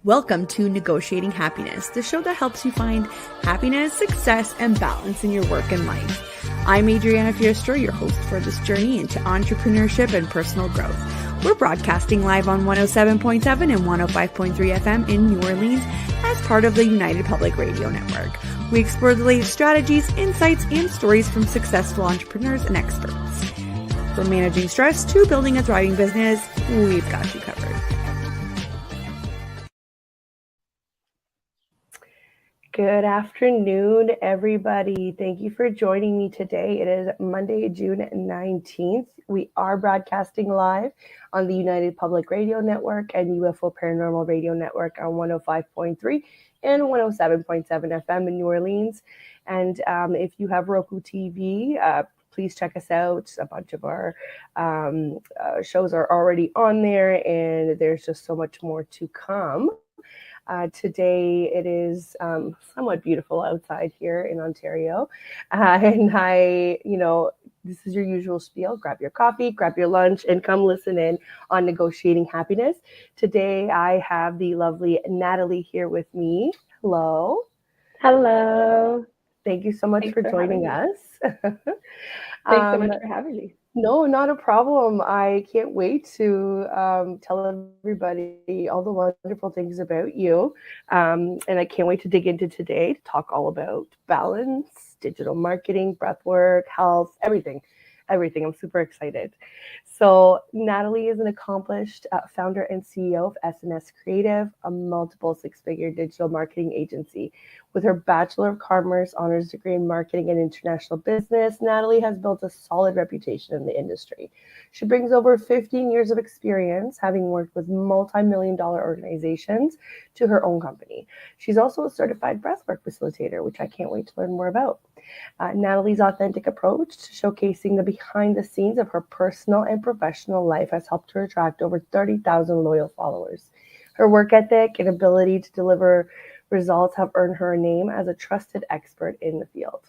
Welcome to Negotiating Happiness, the show that helps you find happiness, success, and balance in your work and life. I'm Adriana Fiestra, your host for this journey into entrepreneurship and personal growth. We're broadcasting live on 107.7 and 105.3 FM in New Orleans as part of the United Public Radio Network. We explore the latest strategies, insights, and stories from successful entrepreneurs and experts. From managing stress to building a thriving business, we've got you covered. Good afternoon, everybody. Thank you for joining me today. It is Monday, June 19th. We are broadcasting live on the United Public Radio Network and UFO Paranormal Radio Network on 105.3 and 107.7 FM in New Orleans. And if you have Roku TV, please check us out. A bunch of our shows are already on there, and there's just so much more to come. Today it is somewhat beautiful outside here in Ontario. And this is your usual spiel. Grab your coffee, grab your lunch, and come listen in on Negotiating Happiness. Today I have the lovely Natalie here with me. Hello. Hello. Thank you so much for joining us. Thanks so much for having me. No, not a problem. I can't wait to tell everybody all the wonderful things about you. And I can't wait to dig into today to talk all about balance, digital marketing, breathwork, health, everything. I'm super excited. So Natalie is an accomplished founder and CEO of S&S Creative, a multiple six-figure digital marketing agency. With her Bachelor of Commerce honors degree in marketing and international business, Natalie has built a solid reputation in the industry. She brings over 15 years of experience, having worked with multi-million-dollar organizations, to her own company. She's also a certified breathwork facilitator, which I can't wait to learn more about. Natalie's authentic approach to showcasing the behind the scenes of her personal and professional life has helped her attract over 30,000 loyal followers. Her work ethic and ability to deliver results have earned her a name as a trusted expert in the field.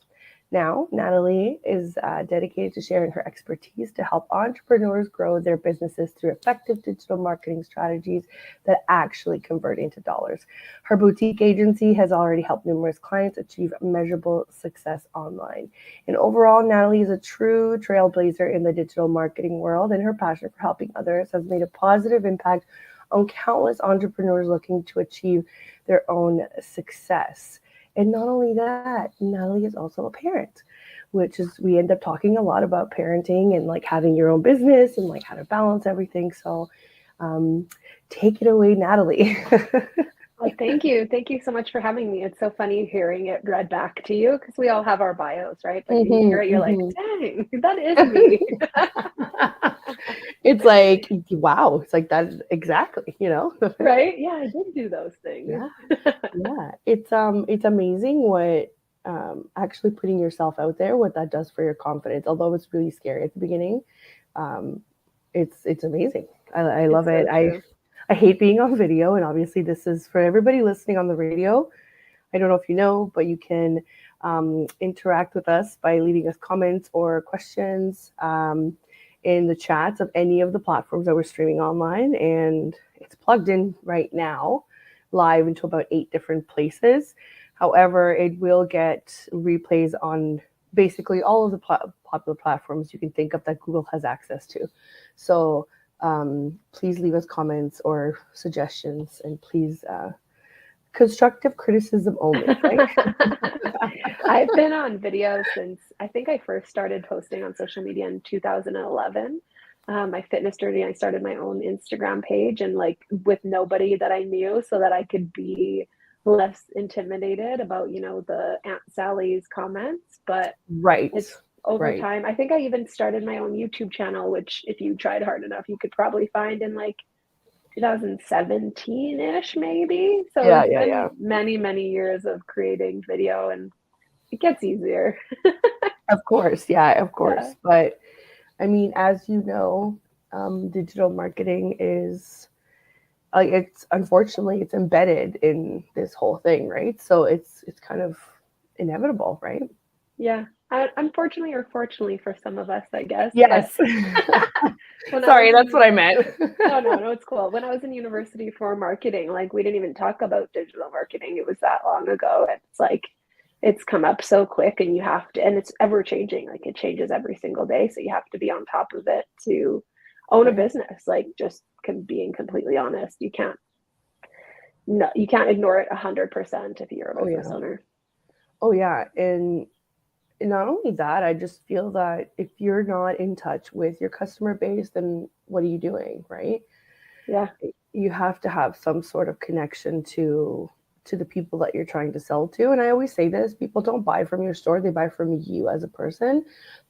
Now, Natalie is dedicated to sharing her expertise to help entrepreneurs grow their businesses through effective digital marketing strategies that actually convert into dollars. Her boutique agency has already helped numerous clients achieve measurable success online. And overall, Natalie is a true trailblazer in the digital marketing world, and her passion for helping others has made a positive impact on countless entrepreneurs looking to achieve their own success. And not only that, Natalie is also a parent, which is, we end up talking a lot about parenting and like having your own business and like how to balance everything. So take it away, Natalie. Well, thank you. Thank you so much for having me. It's so funny hearing it read back to you because we all have our bios, right? But you hear it, you're like, dang, that is me. It's like, wow, it's like that exactly, Right? Yeah, I did do those things. Yeah. It's amazing what actually putting yourself out there, what that does for your confidence. Although it's really scary at the beginning, it's amazing. I love it. I hate being on video, and obviously this is for everybody listening on the radio. I don't know if you know, but you can interact with us by leaving us comments or questions in the chats of any of the platforms that we're streaming online. And it's plugged in right now, live into about 8 different places. However, it will get replays on basically all of the popular platforms you can think of that Google has access to. So please leave us comments or suggestions, and please constructive criticism only, right? I've been on video since I think I first started posting on social media in 2011. My fitness journey, I started my own Instagram page, and like with nobody that I knew, so that I could be less intimidated about, the Aunt Sally's comments. But it's over time. I think I even started my own YouTube channel, which if you tried hard enough, you could probably find in like 2017-ish, maybe. So it's been many, many years of creating video, and it gets easier. Of course. Yeah. But I mean, as you know, digital marketing is unfortunately it's embedded in this whole thing, right? So it's kind of inevitable, right? Yeah, Unfortunately or fortunately for some of us, I guess. But Yes. when I was Sorry, that's in what I meant. Oh, no, it's cool. When I was in university for marketing, like we didn't even talk about digital marketing. It was that long ago. And it's like it's come up so quick and you have to, and it's ever changing. Like it changes every single day. So you have to be on top of it to own a Right. business. Like just being completely honest, you can't no, you can't ignore it 100% if you're a Oh business yeah. owner. Oh yeah. And not only that, I just feel that if you're not in touch with your customer base, then what are you doing, right? Yeah, You have to have some sort of connection to the people that you're trying to sell to. And I always say this, people don't buy from your store, they buy from you as a person.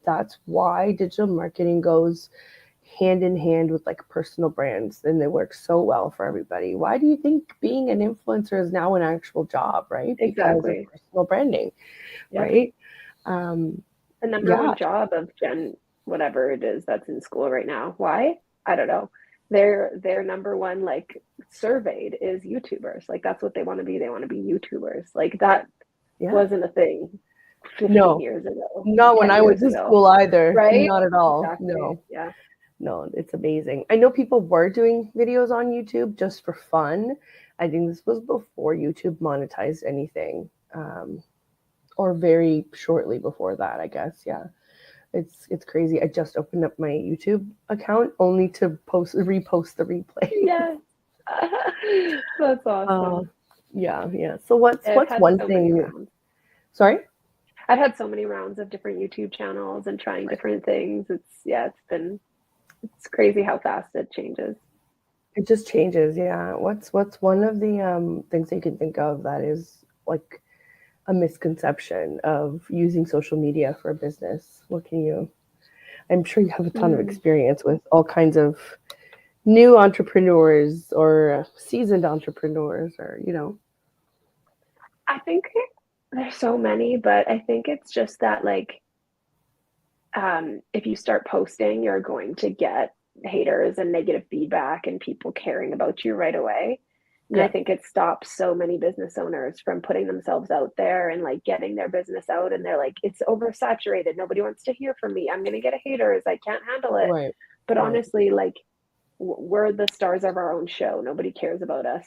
That's why digital marketing goes hand in hand with like personal brands and they work so well for everybody. Why do you think being an influencer is now an actual job, right? Because of exactly. personal branding, Yeah. right? Um, The number yeah, one job of Gen whatever it is that's in school right now. Why? I don't know. Their number one like surveyed is YouTubers. Like that's what they want to be. They want to be YouTubers. Like that yeah. wasn't a thing 15 No, years ago, not when 10 I went years to ago. school either. Right? Not at all. Exactly. No, Yeah. no, it's amazing. I know people were doing videos on YouTube just for fun. I think this was before YouTube monetized anything, or very shortly before that, I guess. Yeah, it's crazy. I just opened up my YouTube account only to repost the replay. Yes. That's uh, awesome. yeah, yeah. So what's I've had one so many thing? rounds. Sorry. I've had so many rounds of different YouTube channels and trying different things. It's crazy how fast it changes. It just changes, yeah. What's one of the things you can think of that is like a misconception of using social media for a business? What can you? I'm sure you have a ton of Mm. experience with all kinds of new entrepreneurs or seasoned entrepreneurs, or I think there's so many, but I think it's just that like if you start posting, you're going to get haters and negative feedback and people caring about you right away. And I yeah, think it stops so many business owners from putting themselves out there and like getting their business out. And they're like, it's oversaturated. Nobody wants to hear from me. I'm going to get haters. I can't handle it. right, But right, honestly, like, we're the stars of our own show. Nobody cares about us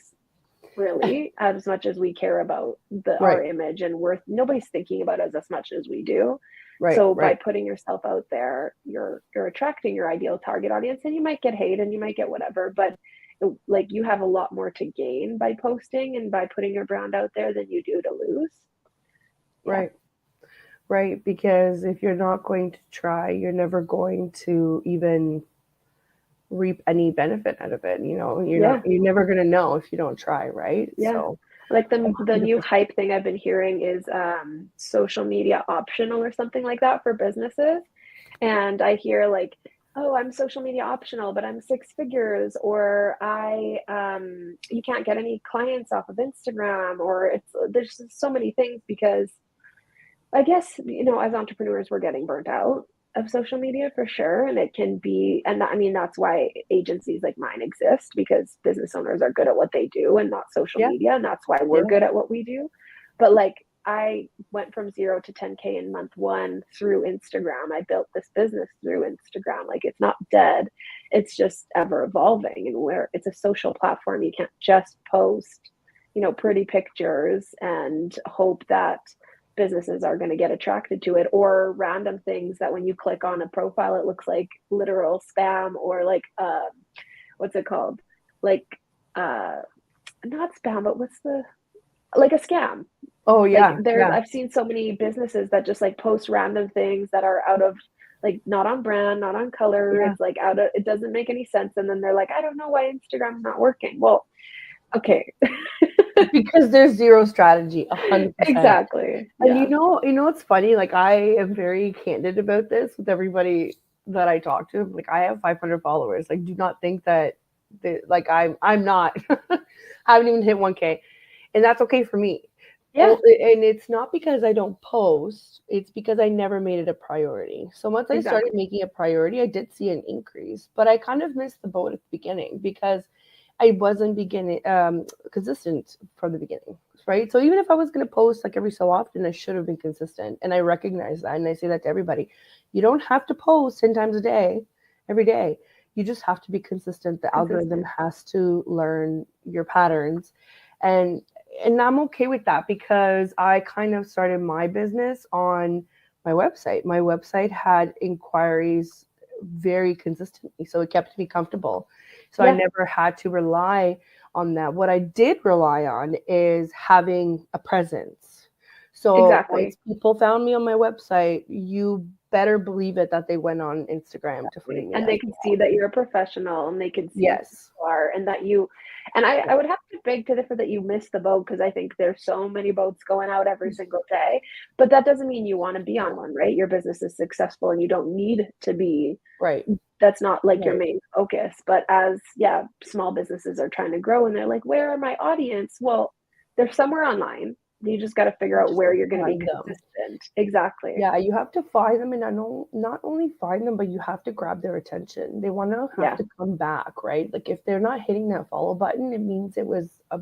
really as much as we care about our right, image and worth. Nobody's thinking about us as much as we do. right, So by right, putting yourself out there, you're attracting your ideal target audience, and you might get hate and you might get whatever, but like you have a lot more to gain by posting and by putting your brand out there than you do to lose. Yeah. right, right. Because if you're not going to try, you're never going to even reap any benefit out of it. Yeah. You're never gonna know if you don't try, right? Yeah. So Like the new 100%. hype thing I've been hearing is social media optional or something like that for businesses. And I hear like, oh, I'm social media optional, but I'm six figures, or you can't get any clients off of Instagram, or there's just so many things because I guess, as entrepreneurs, we're getting burnt out of social media for sure. And it can be, and I mean, that's why agencies like mine exist, because business owners are good at what they do and not social Yeah, media. And that's why we're yeah, good at what we do. But like, I went from 0 to 10K in month one through Instagram. I built this business through Instagram. Like, it's not dead, it's just ever evolving. And where it's a social platform, you can't just post, pretty pictures and hope that businesses are going to get attracted to it, or random things that when you click on a profile it looks like literal spam, or like what's it called, like uh not spam, but what's the, like a scam. oh Like yeah, yeah, I've seen so many businesses that just like post random things that are out of, like, not on brand, not on color, yeah. it's like out of, it doesn't make any sense, and then they're like, I don't know why Instagram's not working. Well, okay. Because there's zero strategy, 100%. Exactly. And Yeah. what's funny? Like I am very candid about this with everybody that I talk to. Like I have 500 followers. Like do not think that like I'm not. I haven't even hit 1K, and that's okay for me. Yeah, And it's not because I don't post. It's because I never made it a priority. So once I started exactly. making a priority, I did see an increase, but I kind of missed the boat at the beginning because I wasn't beginning consistent from the beginning. right? So even if I was going to post like every so often, I should have been consistent. And I recognize that. And I say that to everybody. You don't have to post 10 times a day, every day. You just have to be consistent. The algorithm Consistent. has to learn your patterns. And and I'm okay with that because I kind of started my business on my website. My website had inquiries very consistently, so it kept me comfortable. So I Yeah, never had to rely on that. What I did rely on is having a presence. So once exactly. people found me on my website, you better believe it that they went on Instagram to find me And as they can see well. that you're a professional and they can see who Yes. you are and that you and I would have to beg to differ that you missed the boat because I think there's so many boats going out every single day. But that doesn't mean you want to be on one, right? Your business is successful and you don't need to be Right. that's not like your Right. main focus. But as yeah, small businesses are trying to grow and they're like, where are my audience? Well, they're somewhere online. You just got to figure You out just where have you're to going to be find them. consistent. Exactly. Yeah, you have to find them, and not only find them, but you have to grab their attention. They want to have Yeah. to come back, right? Like if they're not hitting that follow button, it means it was a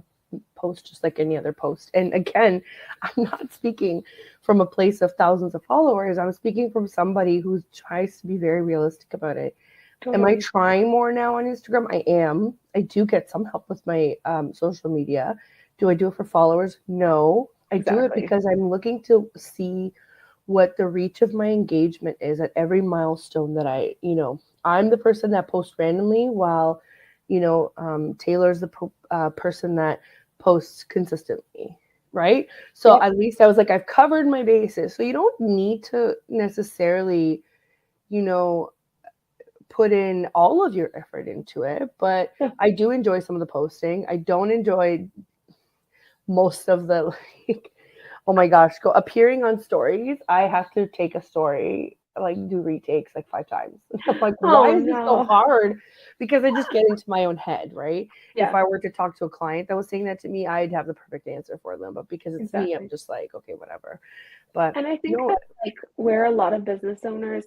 post just like any other post. And again, I'm not speaking from a place of thousands of followers. I'm speaking from somebody who tries to be very realistic about it. Am I Totally. trying more now on Instagram? I am. I do get some help with my social media. Do I do it for followers? No. I do it Exactly. because I'm looking to see what the reach of my engagement is at every milestone that I'm the person that posts randomly while, Taylor's the person that posts consistently, right? So Yep. at least I was like, I've covered my bases. So you don't need to necessarily, you know, put in all of your effort into it, but Yeah. I do enjoy some of the posting. I don't enjoy most of the like oh my gosh, go appearing on stories. I have to take a story, like do retakes like 5 times. I'm like, why Oh is this so no. hard? Because I just get into my own head, right? If Yeah, I were to talk to a client that was saying that to me, I'd have the perfect answer for them. But because it's me, I'm exactly. just like, okay, whatever. But And I think no, that like where a lot of business owners,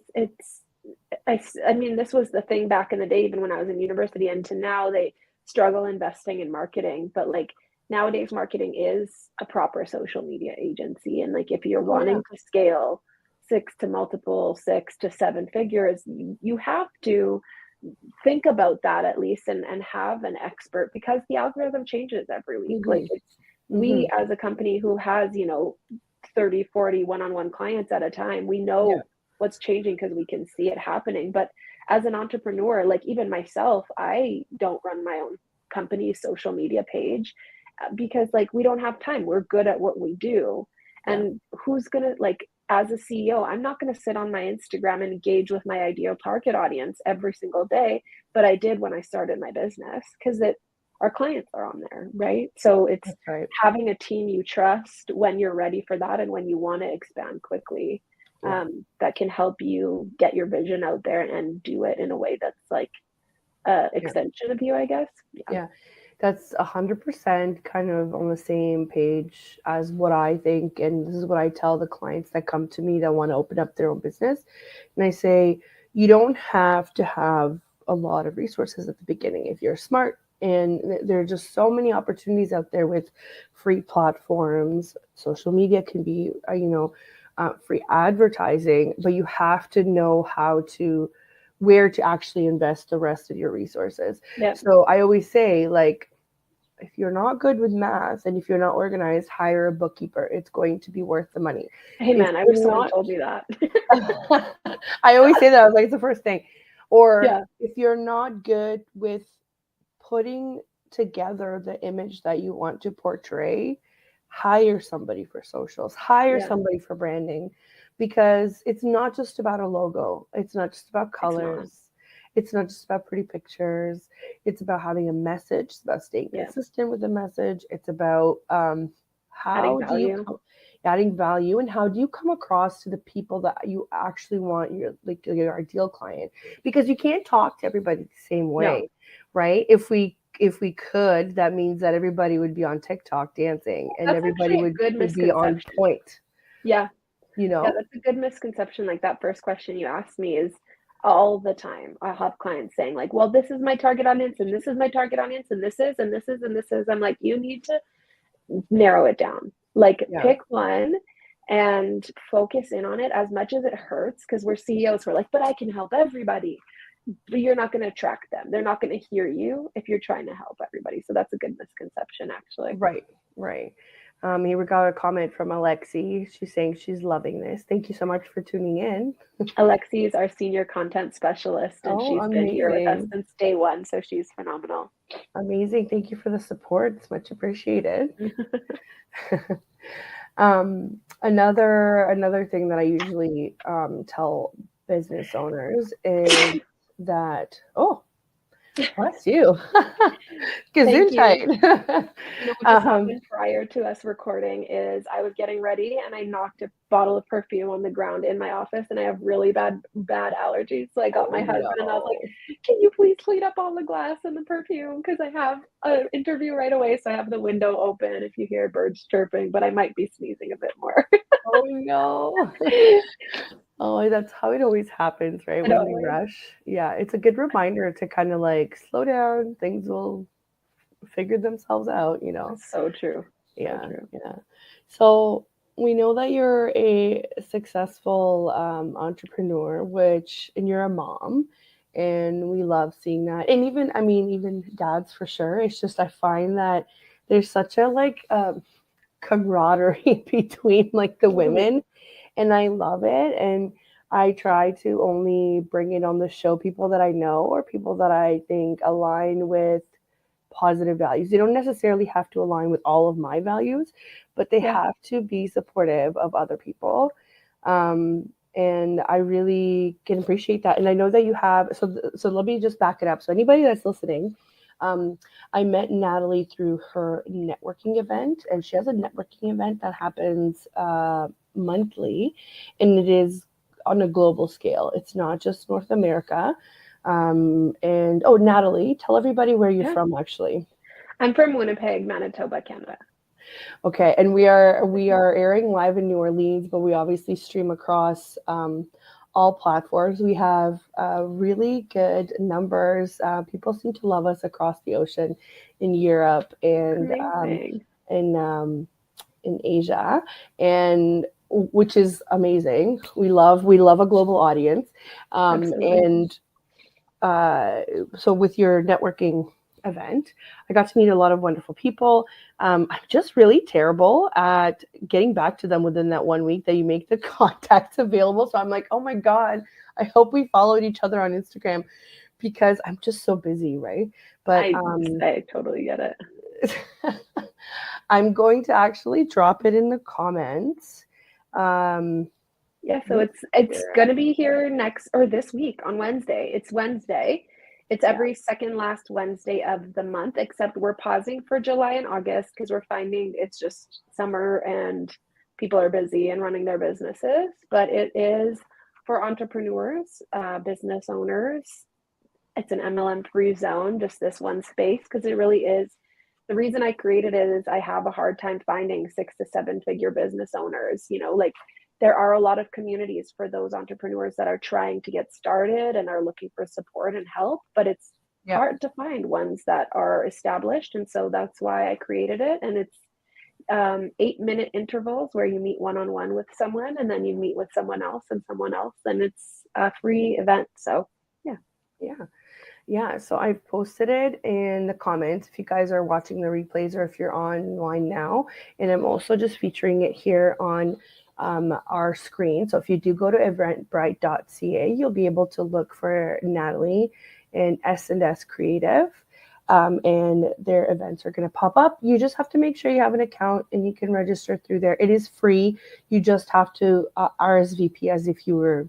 I mean, this was the thing back in the day, even when I was in university, and to now they struggle investing in marketing. But like nowadays, marketing is a proper social media agency. And like if you're oh yeah, wanting to scale six to seven figures, you have to think about that at least and have an expert because the algorithm changes every week. Like mm-hmm, it's mm-hmm, we as a company who has, 30, 40 one-on-one clients at a time, we yeah, know what's changing because we can see it happening. But as an entrepreneur, like even myself, I don't run my own company's social media page because like we don't have time. We're good at what we do. yeah, And who's gonna like as a CEO, I'm not gonna sit on my Instagram and engage with my ideal target audience every single day, but I did when I started my business because it our clients are on there, right? So it's that's right, having a team you trust when you're ready for that and when you want to expand quickly, yeah, that can help you get your vision out there and do it in a way that's like a yeah, extension of you, I guess. Yeah. yeah. That's 100% kind of on the same page as what I think. And this is what I tell the clients that come to me that want to open up their own business. And I say, you don't have to have a lot of resources at the beginning if you're smart. And there are just so many opportunities out there with free platforms. Social media can be, free advertising, but you have to know where to actually invest the rest of your resources. Yeah. So I always say, like, if you're not good with math and if you're not organized, hire a bookkeeper. It's going to be worth the money. Hey If man, I wish you're someone not, told me that. I always say that. I was like, it's the first thing. Or Yeah. if you're not good with putting together the image that you want to portray, hire somebody for socials, hire Yeah. somebody for branding, because it's not just about a logo. It's not just about It's not. colors. It's not just about pretty pictures. It's about having a message. It's about staying Yeah. consistent with the message. It's about Adding how do you value. adding value, and how do you come across to the people that you actually want your ideal client, because you can't talk to everybody the same No. way, right? If we could, that means that everybody would be on TikTok dancing and That's everybody actually a would, good would be on misconception. point, Yeah. you Yeah, know? that's a good misconception. Like that first question you asked me is all the time. I have clients saying like, "Well, this is my target audience and this is my target audience and this is and this is and this is." I'm like, "You need to narrow it down. Like Yeah. pick one and focus in on it as much as it hurts, because we're CEOs, we're like, but I can help everybody. But you're not going to attract them. They're not going to hear you if you're trying to help everybody. So that's a good misconception, actually. Right. Right. Here we got a comment from Alexi. She's saying she's loving this. Thank you so much for tuning in. Alexi is our senior content specialist, and Oh, she's been here with us amazing. since day one. So she's phenomenal. Amazing. Thank you for the support. It's much appreciated. Another thing that I usually tell business owners is that, oh, bless you. Thank you. Gesundheit. You know what just happened prior to us recording is I was getting ready and I knocked a bottle of perfume on the ground in my office, and I have really bad allergies. So I got Oh my husband and I was like, no. "Can you please clean up all the glass and the perfume, because I have an interview right away." So I have the window open if you hear birds chirping, but I might be sneezing a bit more. Oh no. Oh, that's how it always happens, right? It When we always rush. Yeah, it's a good reminder to kind of like slow down. Things will figure themselves out, you know. so true. So Yeah, true. yeah. So we know that you're a successful entrepreneur, and you're a mom, and we love seeing that. And even, I mean, even dads for sure. It's just I find that there's such a like camaraderie between like the Totally. women, and I love it. And I try to only bring it on the show people that I know or people that I think align with positive values. They don't necessarily have to align with all of my values, but they Yeah. have to be supportive of other people. And I really can appreciate that. And I know that you have, so let me just back it up. So anybody that's listening, um, I met Natalie through her networking event, and she has a networking event that happens monthly, and it is on a global scale. It's not just North America. And oh, Natalie, tell everybody where you're Yeah. from, actually. I'm from Winnipeg, Manitoba, Canada. Okay, and we are airing live in New Orleans, but we obviously stream across all platforms. We have really good numbers. People seem to love us across the ocean in Europe and Amazing. in um, in Asia, and which is amazing. We love a global audience, Absolutely. and uh, so with your networking event, I got to meet a lot of wonderful people. I'm just really terrible at getting back to them within that 1 week that you make the contacts available. So I'm like, oh my God, I hope we followed each other on Instagram because I'm just so busy, right? But I I totally get it. I'm going to actually drop it in the comments. Um, Yeah, so let's it's figure gonna be here next or this week on Wednesday. It's Wednesday. It's yeah, every second last Wednesday of the month, except we're pausing for July and August because we're finding it's just summer and people are busy and running their businesses. But it is for entrepreneurs, business owners. It's an MLM-free zone, just this one space, because it really is. The reason I created it is I have a hard time finding 6 to 7 figure business owners. Like there are a lot of communities for those entrepreneurs that are trying to get started and are looking for support and help, but it's yeah, hard to find ones that are established. And so that's why I created it. And it's 8-minute intervals where you meet one on one with someone and then you meet with someone else and someone else. And it's a free event. So, yeah. yeah. Yeah, so I've posted it in the comments if you guys are watching the replays or if you're online now. And I'm also just featuring it here on our screen. So if you do go to eventbrite.ca, you'll be able to look for Natalie and S&S Creative. And their events are going to pop up. You just have to make sure you have an account and you can register through there. It is free. You just have to RSVP as if you were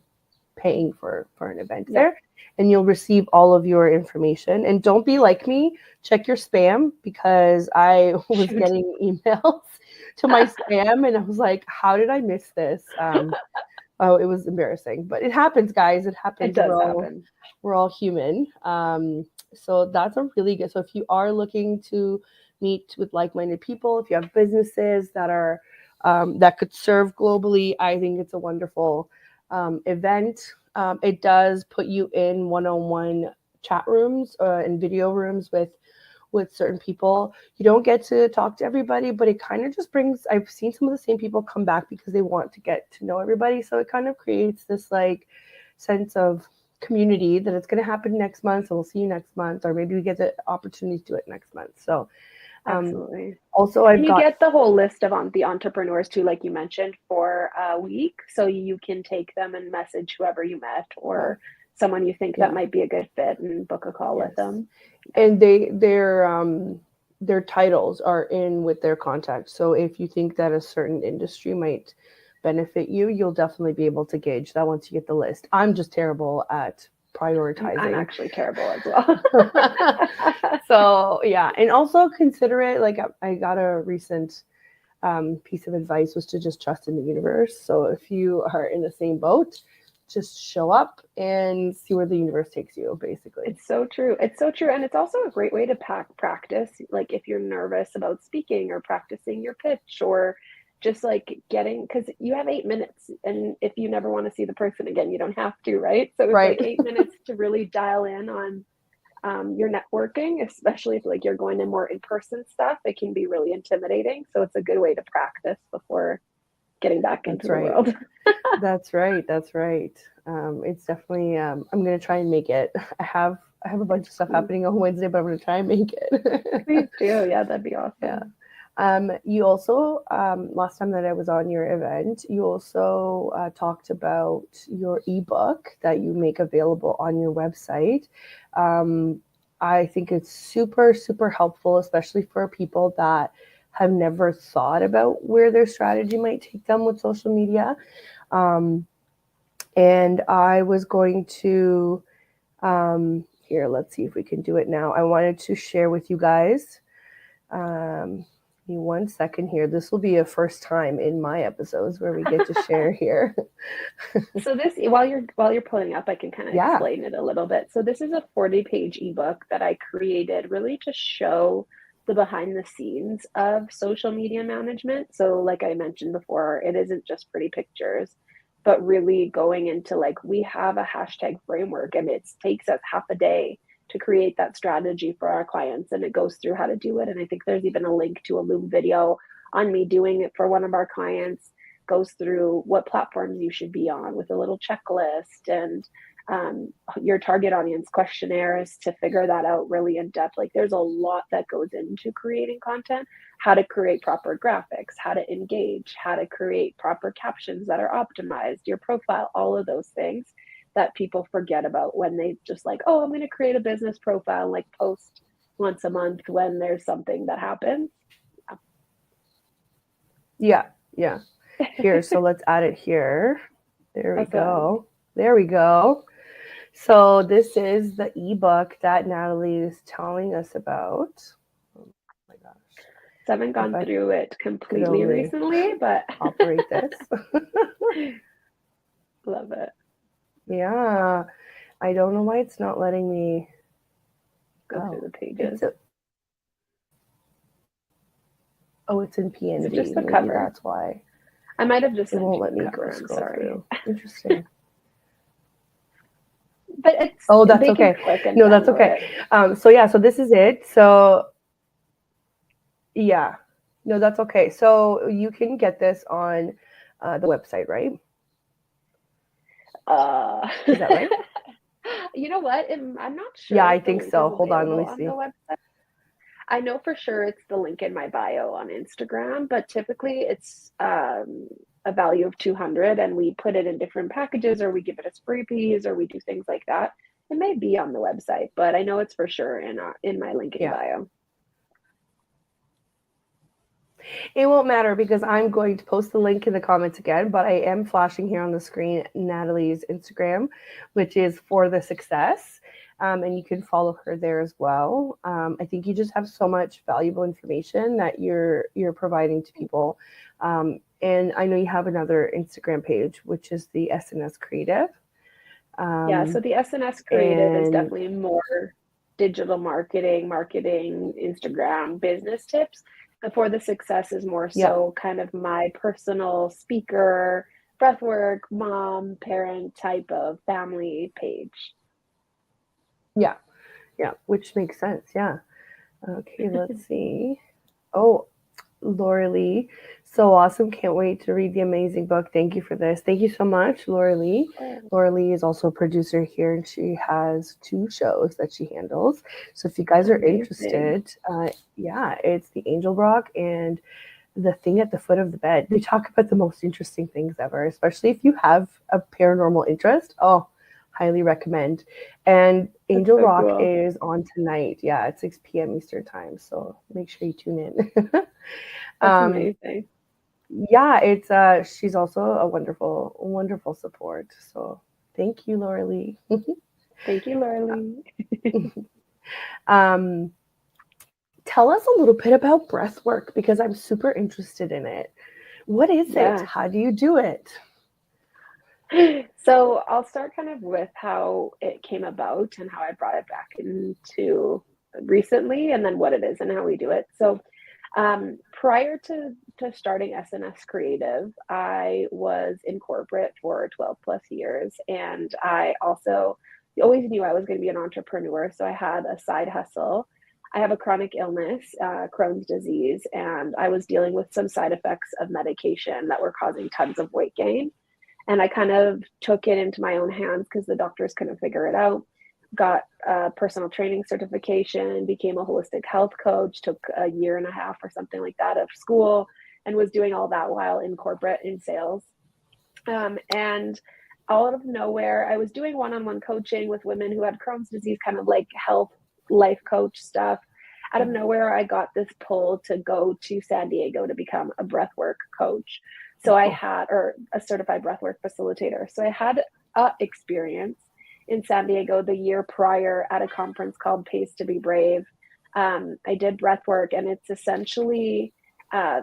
paying for an event Yeah. there, and you'll receive all of your information. And don't be like me, check your spam, because I was Shoot. getting emails to my spam and I was like, how did I miss this? Oh, it was embarrassing, but it happens, guys. It It happens. does happen. We're all human. So that's a really good. So if you are looking to meet with like-minded people, if you have businesses that are that could serve globally, I think it's a wonderful event. It does put you in one-on-one chat rooms and video rooms with with certain people. You don't get to talk to everybody, but it kind of just brings, I've seen some of the same people come back because they want to get to know everybody. So it kind of creates this like sense of community that it's going to happen next month. So we'll see you next month, or maybe we get the opportunity to do it next month. So Absolutely. also I've And you got, get the whole list of the entrepreneurs too, like you mentioned, for a week. So you can take them and message whoever you met or someone you think that might be a good fit and book a call with them. And their titles are in with their contact. So if you think that a certain industry might benefit you, you'll definitely be able to gauge that once you get the list. I'm just terrible at prioritizing. I'm actually terrible as well. So yeah, and also consider it like I got a recent piece of advice was to just trust in the universe. So if you are in the same boat, just show up and see where the universe takes you, basically. It's so true. It's so true. And it's also a great way to practice. Like if you're nervous about speaking or practicing your pitch or just like because you have 8 minutes. And if you never want to see the person again, you don't have to, right? So it's like 8 minutes to really dial in on your networking, especially if like you're going to more in-person stuff. It can be really intimidating. So it's a good way to practice before getting back into the world. That's right. It's definitely I'm gonna try and make it. I have a bunch of stuff happening on Wednesday, but I'm gonna try and make it. Please do. Yeah, that'd be awesome. You also last time that I was on your event, you also talked about your ebook that you make available on your website. I think it's super, super helpful, especially for people that have never thought about where their strategy might take them with social media. And I was going to, here, let's see if we can do it now. I wanted to share with you guys. Give me 1 second here. This will be a first time in my episodes where we get to share here. So this, while you're pulling up, I can kind of explain it a little bit. So this is a 40-page ebook that I created really to show the behind the scenes of social media management. So like I mentioned before, it isn't just pretty pictures, but really going into like, we have a hashtag framework and it takes us half a day to create that strategy for our clients. And it goes through how to do it. And I think there's even a link to a Loom video on me doing it for one of our clients, goes through what platforms you should be on with a little checklist and your target audience questionnaires to figure that out really in depth. Like there's a lot that goes into creating content, how to create proper graphics, how to engage, how to create proper captions that are optimized, your profile, all of those things that people forget about when they just like, oh, I'm going to create a business profile and like post once a month when there's something that happens. Yeah. Here, so let's add it here. There we go. There we go. So this is the ebook that Natalie is telling us about. Oh my gosh. So I haven't gone through it completely recently, but operate this. Love it. Yeah. I don't know why it's not letting me go through the pages. It's in PNG. Is it just the cover? That's why. I might have just it won't let me cover. I'm sorry. Through. Interesting. But it's that's okay. No, that's okay. So this is it. So yeah, no, that's okay. So you can get this on the website, right? Is that right? You know what? I'm not sure. Yeah, I think so. Hold on, let me see. I know for sure it's the link in my bio on Instagram, but typically it's a value of 200 and we put it in different packages or we give it as freebies or we do things like that. It may be on the website, but I know it's for sure in my link in bio. It won't matter because I'm going to post the link in the comments again, but I am flashing here on the screen Natalie's Instagram, which is For The Success. And you can follow her there as well. I think you just have so much valuable information that you're providing to people. And I know you have another Instagram page, which is the S&S Creative. So the S&S Creative is definitely more digital marketing, Instagram, business tips. For the Success is more so kind of my personal speaker, breathwork, mom, parent type of family page. Yeah, which makes sense. Yeah. Okay, let's see. Oh, Laura Lee. So awesome. Can't wait to read the amazing book. Thank you for this. Thank you so much, Laura Lee. Oh, Laura Lee is also a producer here and she has two shows that she handles. So if you guys are amazing. interested, yeah, it's The Angel Rock and The Thing at the Foot of the Bed. They talk about the most interesting things ever, especially if you have a paranormal interest. Oh, highly recommend. And That's Angel so Rock cool. is on tonight. Yeah, at 6 p.m. Eastern time. So make sure you tune in. That's um, amazing. yeah, it's she's also a wonderful, wonderful support. So thank you, Laura Lee. Thank you, Laura. um, tell us a little bit about breath work because I'm super interested in it. What is it? Yeah. How do you do it? So I'll start kind of with how it came about and how I brought it back into recently, and then what it is and how we do it. So prior to starting S&S Creative, I was in corporate for 12 plus years, and I also always knew I was going to be an entrepreneur. So I had a side hustle. I have a chronic illness, Crohn's disease, and I was dealing with some side effects of medication that were causing tons of weight gain. And I kind of took it into my own hands because the doctors couldn't figure it out. Got a personal training certification, became a holistic health coach, took a year and a half or something like that of school, and was doing all that while in corporate in sales. And all out of nowhere, I was doing one on one coaching with women who had Crohn's disease, kind of like health life coach stuff. Out of nowhere, I got this pull to go to San Diego to become a breathwork coach. So I Oh, had, or a certified breathwork facilitator. So I had a experience in San Diego the year prior at a conference called Pace to Be Brave. I did breathwork, and it's essentially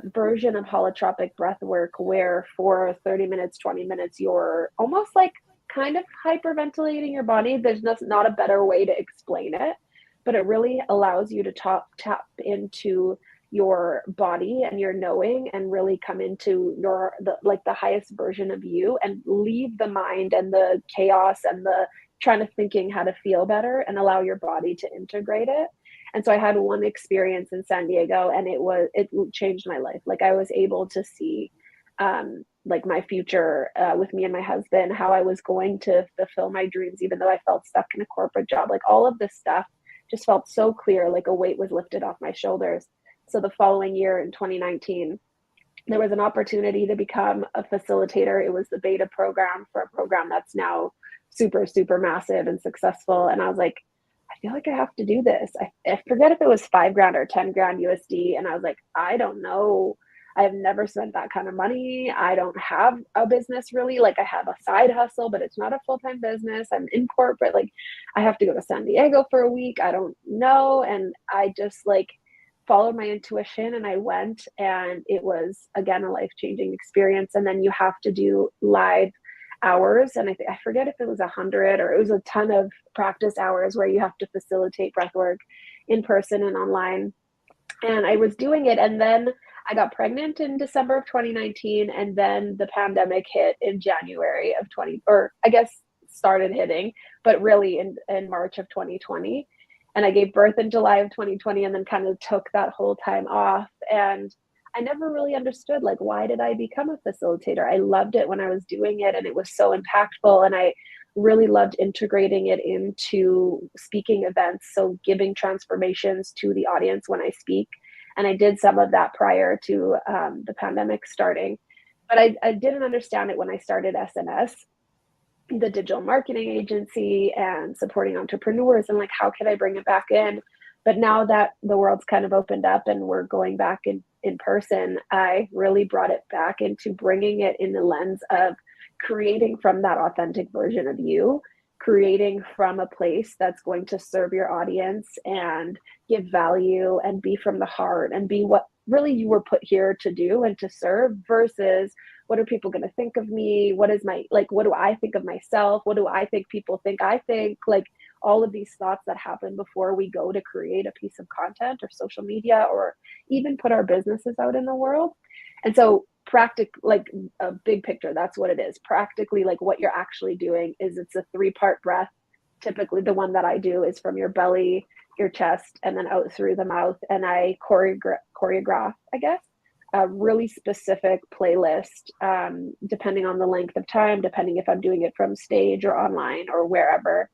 version of holotropic breath work where for 30 minutes, 20 minutes, you're almost like kind of hyperventilating your body. There's not a better way to explain it, but it really allows you to tap into your body and your knowing and really come into the highest version of you and leave the mind and the chaos and the trying to thinking how to feel better and allow your body to integrate it. And so I had one experience in San Diego, and it changed my life. Like, I was able to see like my future with me and my husband, how I was going to fulfill my dreams, even though I felt stuck in a corporate job. Like, all of this stuff just felt so clear, like a weight was lifted off my shoulders. So the following year in 2019, there was an opportunity to become a facilitator. It was the beta program for a program that's now super, super massive and successful. And I was like, I feel like I have to do this. I forget if it was 5 grand or 10 grand USD. And I was like, I don't know. I have never spent that kind of money. I don't have a business really. Like, I have a side hustle, but it's not a full time business. I'm in corporate. Like, I have to go to San Diego for a week. I don't know. And I just like followed my intuition and I went, and it was again a life changing experience. And then you have to do live hours, and I forget if it was 100 or it was a ton of practice hours where you have to facilitate breathwork in person and online. And I was doing it, and then I got pregnant in December of 2019, and then the pandemic hit in January of 20, or I guess started hitting, but really in March of 2020. And I gave birth in July of 2020, and then kind of took that whole time off. And I never really understood, like, why did I become a facilitator? I loved it when I was doing it, and it was so impactful. And I really loved integrating it into speaking events. So giving transformations to the audience when I speak. And I did some of that prior to the pandemic starting. But I didn't understand it when I started S&S, the digital marketing agency, and supporting entrepreneurs, and like, how can I bring it back in? But now that the world's kind of opened up and we're going back in person, I really brought it back into bringing it in the lens of creating from that authentic version of you, creating from a place that's going to serve your audience and give value and be from the heart and be what really you were put here to do and to serve, versus what are people going to think of me? What is my, like, what do I think of myself? What do I think people think I think? Like, all of these thoughts that happen before we go to create a piece of content or social media or even put our businesses out in the world. And so like a big picture, that's what it is. Practically, like, what you're actually doing is it's a 3-part breath. Typically the one that I do is from your belly your chest and then out through the mouth. And I choreograph, I guess, a really specific playlist, depending on the length of time, depending if I'm doing it from stage or online or wherever,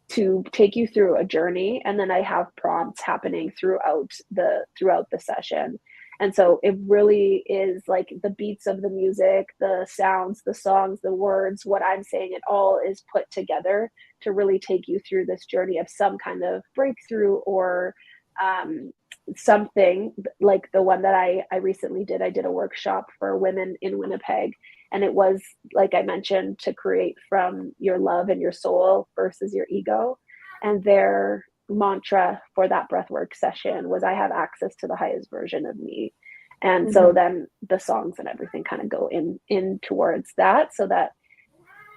to take you through a journey. And then I have prompts happening throughout the session. And so it really is like the beats of the music, the sounds, the songs, the words, what I'm saying, it all is put together to really take you through this journey of some kind of breakthrough or something like the one that I recently did. I did a workshop for women in Winnipeg. And it was, like I mentioned, to create from your love and your soul versus your ego. And their mantra for that breathwork session was, I have access to the highest version of me. And so then the songs and everything kind of go in towards that, so that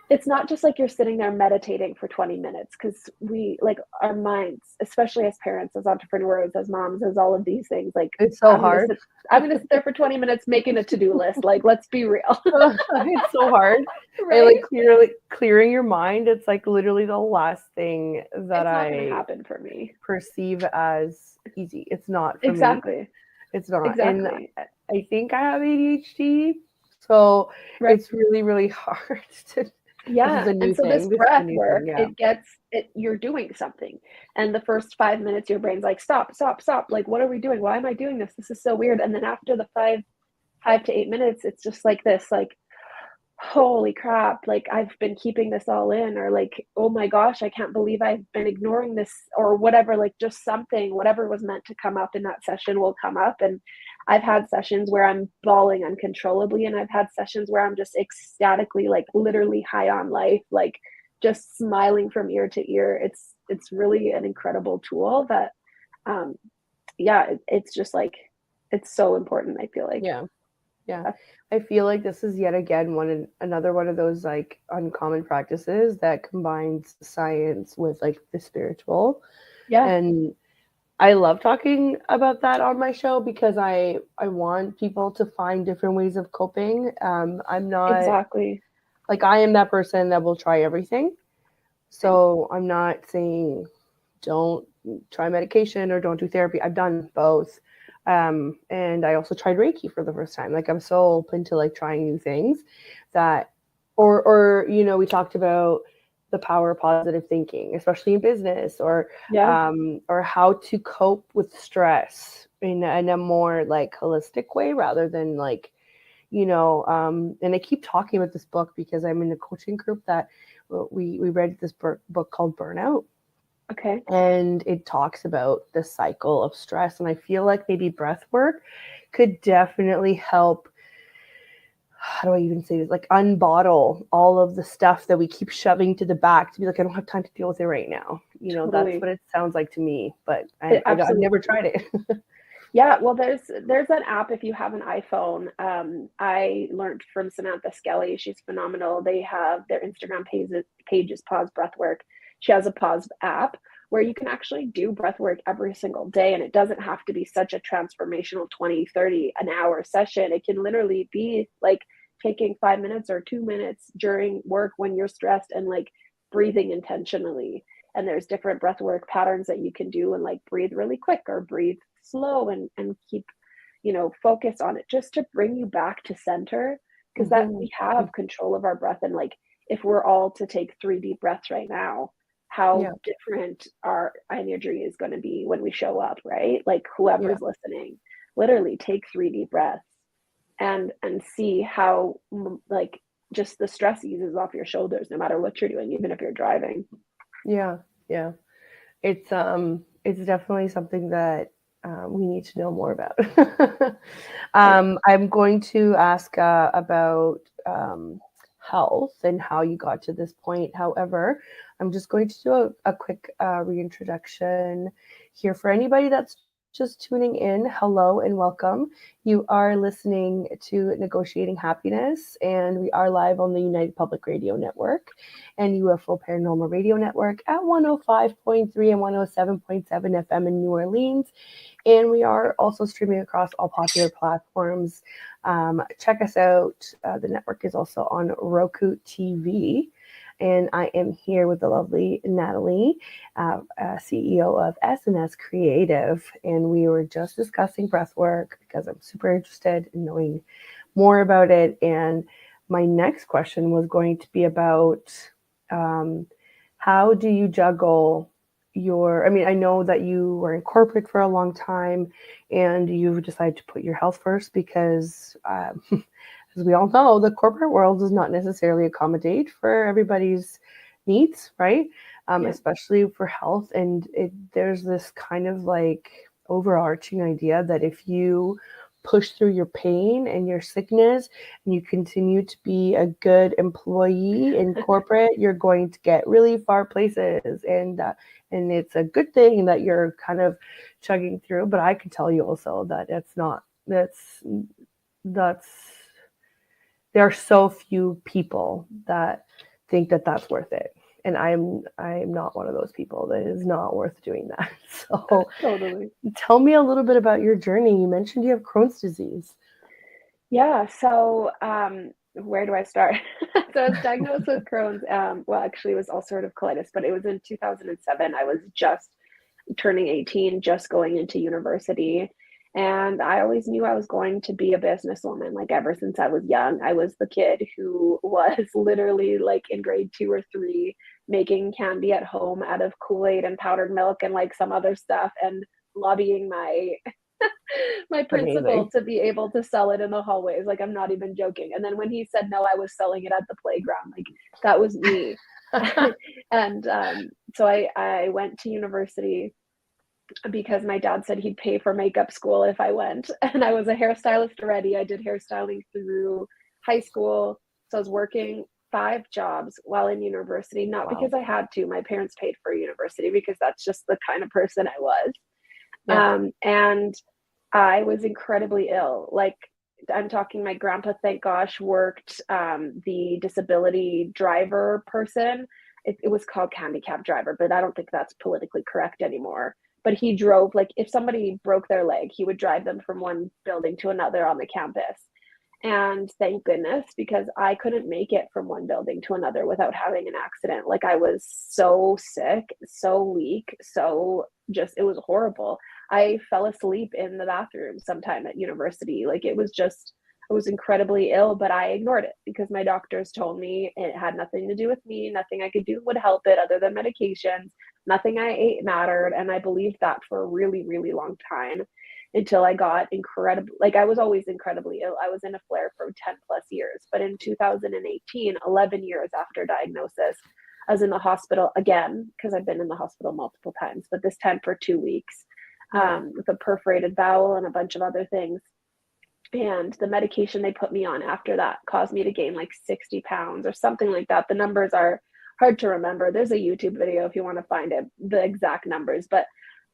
it's not just like you're sitting there meditating for 20 minutes, because we, like, our minds, especially as parents, as entrepreneurs, as moms, as all of these things, like, It's so hard. I'm gonna sit there for 20 minutes making a to-do list. Like, let's be real. It's so hard. Right? And like clearing your mind, it's like literally the last thing that It's not I gonna happen for me. perceive as easy. It's not for me. Exactly. It's not. And Exactly. I think I have ADHD. So Right. it's really, really hard to this is Yeah. a new And so this thing. This is a breath new thing. work, Yeah. you're doing something. And the first 5 minutes, your brain's like, stop, stop, stop. Like, what are we doing? Why am I doing this? This is so weird. And then after the 5 to 8 minutes, it's just like this, like, holy crap, like, I've been keeping this all in, or like, oh my gosh, I can't believe I've been ignoring this, or whatever, like, just something, whatever was meant to come up in that session will come up. And I've had sessions where I'm bawling uncontrollably, and I've had sessions where I'm just ecstatically, like, literally high on life, like, just smiling from ear to ear. It's really an incredible tool that, um yeah, it's just like, it's so important, I feel like. Yeah. Yeah. I feel like this is yet again another one of those like uncommon practices that combines science with like the spiritual. Yeah, And I love talking about that on my show because I want people to find different ways of coping. I'm not exactly. like I am that person that will try everything. So I'm not saying don't try medication or don't do therapy. I've done both. And I also tried Reiki for the first time. Like I'm so open to like trying new things that or we talked about the power of positive thinking, especially in business Yeah. or how to cope with stress in a more like holistic way rather than like and I keep talking about this book because I'm in a coaching group that we read this book called Burnout, Okay. and it talks about the cycle of stress. And I feel like maybe breath work could definitely help. How do I even say this? Like unbottle all of the stuff that we keep shoving to the back to be like, I don't have time to deal with it right now. That's Totally. what it sounds like to me, but I've Absolutely. never tried it. Yeah, well, there's an app if you have an iPhone. I learned from Samantha Skelly. She's phenomenal. They have their Instagram pages Pause Breathwork. She has a Pause app where you can actually do breathwork every single day, and it doesn't have to be such a transformational 20, 30, an hour session. It can literally be like taking 5 minutes or 2 minutes during work when you're stressed and like breathing intentionally. And there's different breathwork patterns that you can do, and like breathe really quick or breathe slow, and keep focus on it, just to bring you back to center, because that Mhm. we have control of our breath. And like, if we're all to take 3 deep breaths right now, how Yeah, different our energy is going to be when we show up, right? Like, yeah, whoever's listening, literally take 3 deep breaths and see how like just the stress eases off your shoulders, no matter what you're doing, even if you're driving. yeah, yeah. It's definitely something that we need to know more about. Right. I'm going to ask about health and how you got to this point. However, I'm just going to do a quick reintroduction here for anybody that's just tuning in. Hello and welcome. You are listening to Negotiating Happiness, and we are live on the United Public Radio Network and UFO Paranormal Radio Network at 105.3 and 107.7 FM in New Orleans. And we are also streaming across all popular platforms. Check us out. The network is also on Roku TV. and I am here with the lovely Natalie, CEO of S&S Creative, and we were just discussing breathwork because I'm super interested in knowing more about it. And my next question was going to be about um, how do you juggle I mean, I know that you were in corporate for a long time and you decided to put your health first because, as we all know, the corporate world does not necessarily accommodate for everybody's needs, right? Yeah. Especially for health. And there's this kind of like overarching idea that if you push through your pain and your sickness and you continue to be a good employee in corporate, you're going to get really far places. And it's a good thing that you're kind of chugging through. But I can tell you also that it's not. That's there are so few people that think that that's worth it. And I'm not one of those people. That is not worth doing that. So Totally. tell me a little bit about your journey. You mentioned you have Crohn's disease. Yeah. So, where do I start? So I was diagnosed with Crohn's. Well, actually, it was ulcerative colitis, but it was in 2007. I was just turning 18, just going into university. And I always knew I was going to be a businesswoman. Like ever since I was young, I was the kid who was literally like in grade 2 or 3 making candy at home out of Kool-Aid and powdered milk and like some other stuff and lobbying my principal Amazing. to be able to sell it in the hallways. Like I'm not even joking. And then when he said no, I was selling it at the playground. Like that was me. And so I went to university because my dad said he'd pay for makeup school if I went. And I was a hairstylist already. I did hairstyling through high school. So I was working 5 jobs while in university, not Wow. because I had to. My parents paid for university because that's just the kind of person I was. Yeah. And I was incredibly ill. Like I'm talking, my grandpa, thank gosh, worked the disability driver person. It was called handicap driver, but I don't think that's politically correct anymore. But he drove, like, if somebody broke their leg, he would drive them from one building to another on the campus. And thank goodness, because I couldn't make it from one building to another without having an accident. Like, I was so sick, so weak, so just, it was horrible. I fell asleep in the bathroom sometime at university. Like, it was just, I was incredibly ill, but I ignored it because my doctors told me it had nothing to do with me. Nothing I could do would help it other than medications. Nothing I ate mattered. And I believed that for a really, really long time until I got incredible. Like I was always incredibly ill. I was in a flare for 10 plus years. But in 2018, 11 years after diagnosis, I was in the hospital again because I've been in the hospital multiple times, but this time for 2 weeks Yeah. with a perforated bowel and a bunch of other things. And the medication they put me on after that caused me to gain like 60 pounds or something like that. The numbers are hard to remember. There's a YouTube video if you want to find it, the exact numbers. But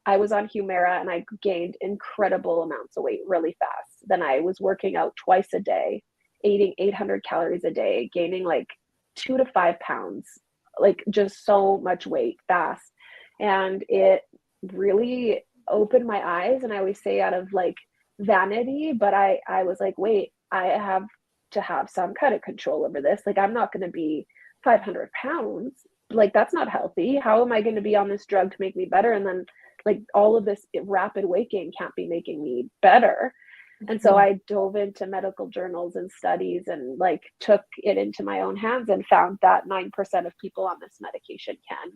I was on Humira and I gained incredible amounts of weight really fast. Then I was working out twice a day, eating 800 calories a day, gaining like 2 to 5 pounds, like just so much weight fast. And it really opened my eyes. And I always say out of like vanity, but I was like, wait, I have to have some kind of control over this. Like, I'm not going to be 500 pounds. Like, that's not healthy. How am I going to be on this drug to make me better? And then like all of this rapid weight gain can't be making me better. And so I dove into medical journals and studies and like took it into my own hands and found that 9% of people on this medication can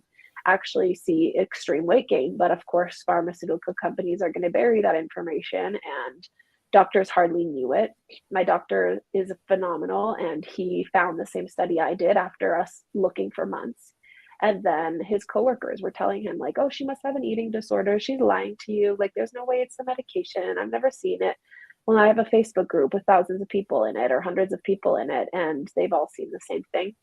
actually see extreme weight gain. But of course, pharmaceutical companies are going to bury that information and doctors hardly knew it. My doctor is phenomenal and he found the same study I did after us looking for months. And then his coworkers were telling him, like, oh, she must have an eating disorder. She's lying to you. Like, there's no way it's the medication. I've never seen it. Well, I have a Facebook group with thousands of people in it or hundreds of people in it, and they've all seen the same thing.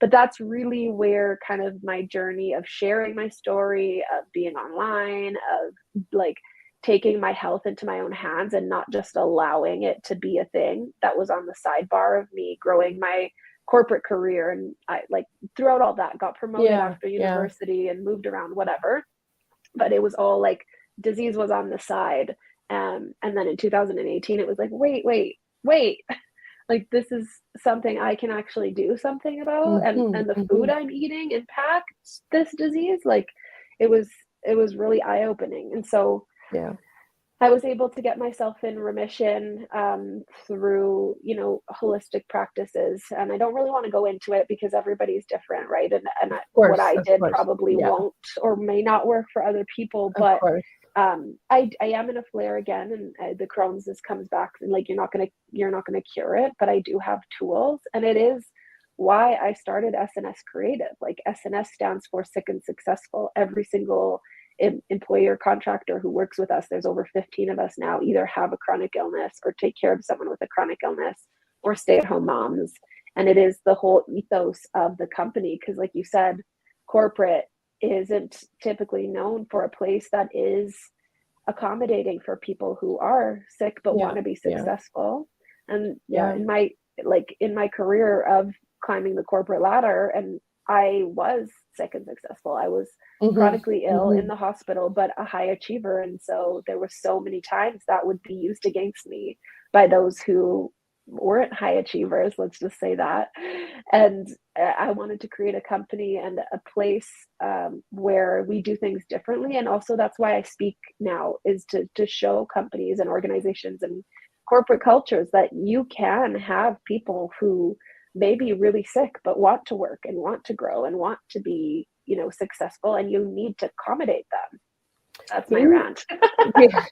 But that's really where kind of my journey of sharing my story, of being online, of like taking my health into my own hands and not just allowing it to be a thing that was on the sidebar of me growing my corporate career. And I like throughout all that got promoted Yeah. after Yeah. university and moved around, whatever. But it was all like disease was on the side. And then in 2018, it was like, wait. like this is something I can actually do something about, Mhm, and the food mhm. I'm eating impacts this disease. Like it was it was really eye-opening. And so Yeah, I was able to get myself in remission through, holistic practices. And I don't really want to go into it because everybody's different, right? What I of did course. probably Yeah, won't or may not work for other people. of But course. I am in a flare again, and the Crohn's this comes back, and like you're not gonna cure it, but I do have tools, and it is why I started S&S Creative. Like S&S stands for Sick and Successful. Every single employer contractor who works with us, there's over 15 of us now, either have a chronic illness or take care of someone with a chronic illness or stay at home moms. And it is the whole ethos of the company. Because, like you said, corporate isn't typically known for a place that is accommodating for people who are sick but Yeah, want to be yeah, successful. And yeah, yeah. in my career of climbing the corporate ladder, and I was sick and successful. I was Mhm, chronically ill in mhm. the hospital, but a high achiever. And so there were so many times that would be used against me by those who weren't high achievers, let's just say that. And I wanted to create a company and a place where we do things differently. And also, that's why I speak now, is to show companies and organizations and corporate cultures that you can have people who may be really sick but want to work and want to grow and want to be, successful, and you need to accommodate them. That's my Being rant. yeah,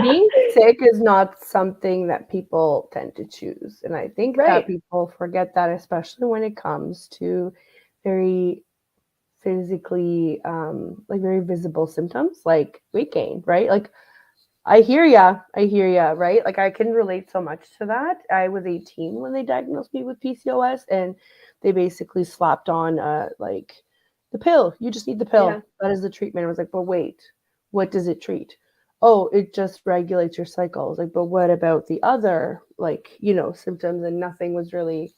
being sick is not something that people tend to choose, and I think that Right. people forget that, especially when it comes to very physically, like, very visible symptoms, like weight gain, right? Like, I hear ya, right? Like, I can relate so much to that. I was 18 when they diagnosed me with PCOS, and they basically slapped on, like, the pill. You just need the Yeah. pill. That is the treatment. I was like, but wait, what does it treat? Oh, it just regulates your cycles. Like, but what about the other, like, symptoms? And nothing was really.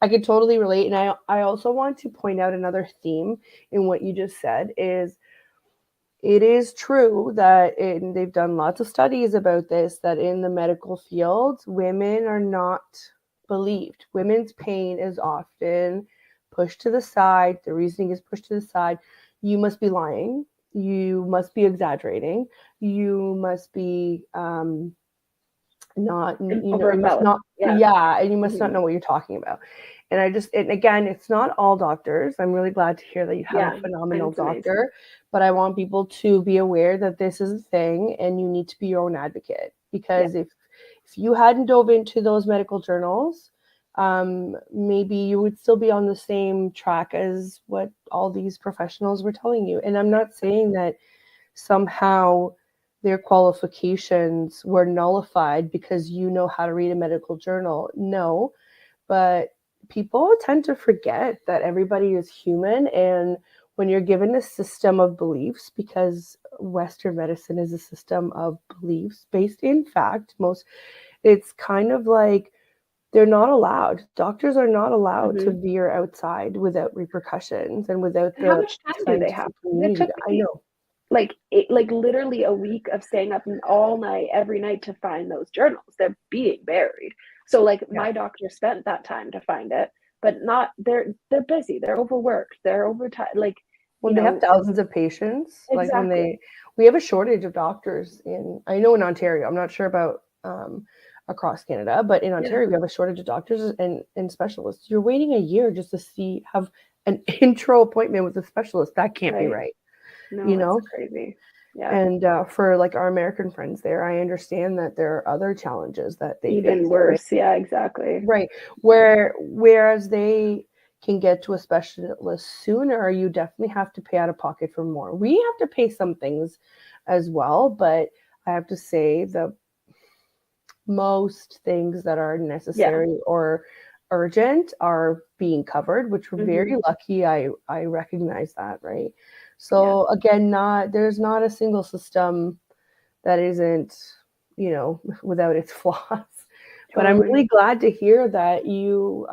I could totally relate. And I also want to point out another theme in what you just said is it is true that and they've done lots of studies about this that in the medical field women are not believed. Women's pain is often pushed to the side. The reasoning is pushed to the side. You must be lying, you must be exaggerating, you must be not, Over you must embellish. not, Yeah. yeah, and you must not Hmm. know what you're talking about. And and again, it's not all doctors. I'm really glad to hear that you have a Yeah. And phenomenal it's amazing. doctor, but I want people to be aware that this is a thing and you need to be your own advocate. Yeah. Because if you hadn't dove into those medical journals, maybe you would still be on the same track as what all these professionals were telling you. And I'm not saying that somehow their qualifications were nullified because you know how to read a medical journal. No, but people tend to forget that everybody is human. And when you're given a system of beliefs, because Western medicine is a system of beliefs based in fact, it's kind of like they're not allowed. Doctors are not allowed to Hmm. veer outside without repercussions and without And how the much time do they have? scientific It community. took I me know. like literally a week of staying up all night every night to find those journals. They're being buried. So like Yeah. my doctor spent that time to find it, but not they're busy, they're overworked, they're overtime, like, Well, they have thousands of patients, like, exactly. we have a shortage of doctors I know in Ontario, I'm not sure about, across Canada, but in Yeah. Ontario, we have a shortage of doctors and specialists. You're waiting a year just to have an intro appointment with a specialist. That can't be Right. right, you No, it's know? crazy. Yeah. And, for, like, our American friends there, I understand that there are other challenges that they Even face, right? worse. Yeah, exactly. Right. Yeah. Whereas they can get to a specialist sooner, you definitely have to pay out of pocket for more. We have to pay some things as well, but I have to say the most things that are Yeah. necessary or urgent are being covered, which we're Hmm. very lucky. I recognize that, right? Yeah. So again, not there's not a single system that isn't, without its flaws. But I'm Totally. really glad to hear that you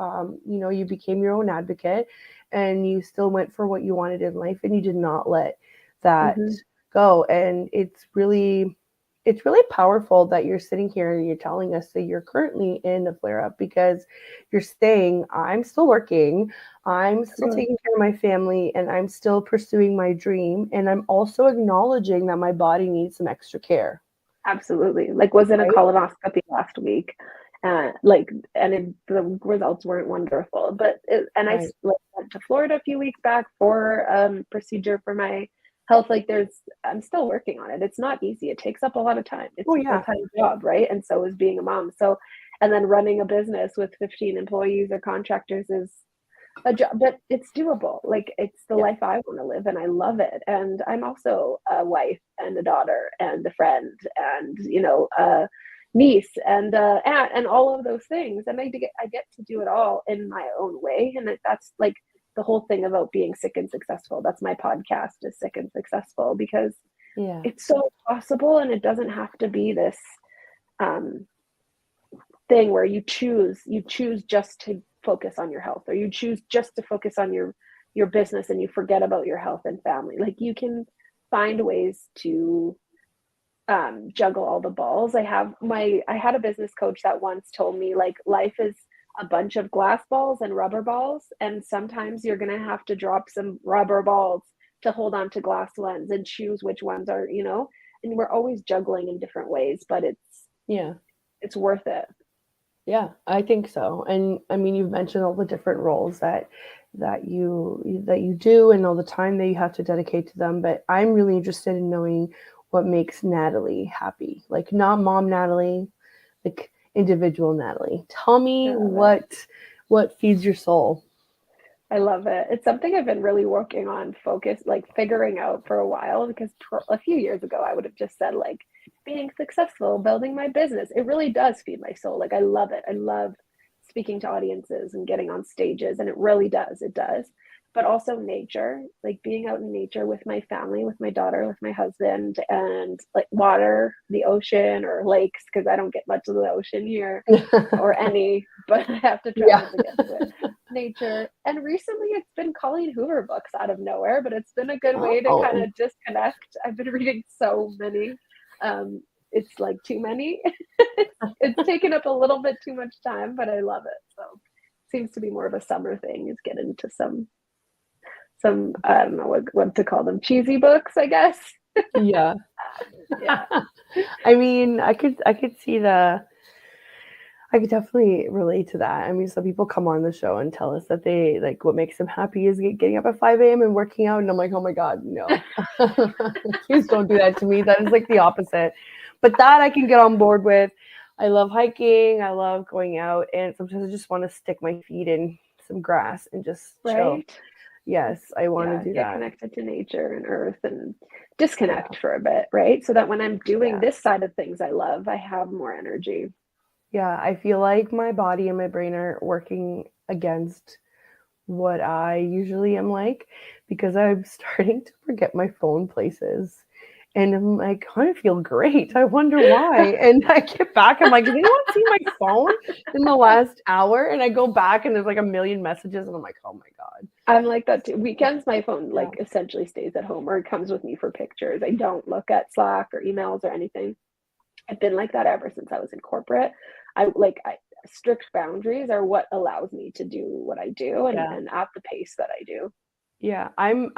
became your own advocate and you still went for what you wanted in life and you did not let that Hmm. go. And it's really it's really powerful that you're sitting here and you're telling us that you're currently in a flare up, because you're saying, I'm still working, I'm still taking care of my family, and I'm still pursuing my dream. And I'm also acknowledging that my body needs some extra care. Absolutely. Like, was in a Right? colonoscopy last week, the results weren't wonderful. I Right. went to Florida a few weeks back for procedure for my health. Like, I'm still working on it. It's not easy. It takes up a lot of time. It's Oh, a yeah. full-time job, right? And so is being a mom. So, and then running a business with 15 employees or contractors is a job, but it's doable. Like, it's the Yeah. life I want to live, and I love it. And I'm also a wife and a daughter and a friend and a niece and aunt and all of those things. And I get to do it all in my own way. And that's like the whole thing about being sick and successful. That's my podcast, is Sick and Successful, because Yeah. it's so possible, and it doesn't have to be this um, thing where you choose just to focus on your health, or you choose just to focus on your business and you forget about your health and family. Like, you can find ways to juggle all the balls. I had a business coach that once told me, like, life is a bunch of glass balls and rubber balls, and sometimes you're going to have to drop some rubber balls to hold on to glass ones and choose which ones are, and we're always juggling in different ways, but Yeah. it's worth it. Yeah, I think so. And I mean, you've mentioned all the different roles that you do, and all the time that you have to dedicate to them. But I'm really interested in knowing what makes Natalie happy. Like, not mom Natalie, like individual Natalie. Tell I me love it. what feeds your soul. I love it. It's something I've been really working on, like figuring out for a while, because a few years ago I would have just said, like, being successful, building my business. It really does feed my soul. Like, I love it. I love speaking to audiences and getting on stages, and it really does. It does. But also nature, like being out in nature with my family, with my daughter, with my husband, and like water, the ocean or lakes, because I don't get much of the ocean here or any, but I have to Yeah. travel to get to it. Nature. And recently it's been Colleen Hoover books out of nowhere, but it's been a good way to kind Oh, of disconnect. I've been reading so many. It's like too many. It's taken up a little bit too much time, but I love it. So seems to be more of a summer thing, is get into some I don't know what to call them, cheesy books, I guess. yeah. Yeah. I mean, I could definitely relate to that. I mean, some people come on the show and tell us that they like what makes them happy is getting up at 5 a.m. and working out. And I'm like, oh my God, no. Please don't do that to me. That is like the opposite. But that I can get on board with. I love hiking. I love going out. And sometimes I just want to stick my feet in some grass and just chill. Right. Yes, I want to Yeah, do get that. connected to nature and earth and Yeah. disconnect for a bit, right? So that when I'm doing Yeah. this side of things I love, I have more energy. Yeah. I feel like my body and my brain are working against what I usually am like, because I'm starting to forget my phone places. And I'm like, I kind of feel great. I wonder why. And I get back, I'm like, did anyone see my phone in the last hour? And I go back and there's like a million messages, and I'm like, oh my God. I'm like that too. Weekends, my phone Yeah. like essentially stays at home, or it comes with me for pictures. I don't look at Slack or emails or anything. I've been like that ever since I was in corporate. Strict boundaries are what allows me to do what I do, Yeah. and at the pace that I do. Yeah, I'm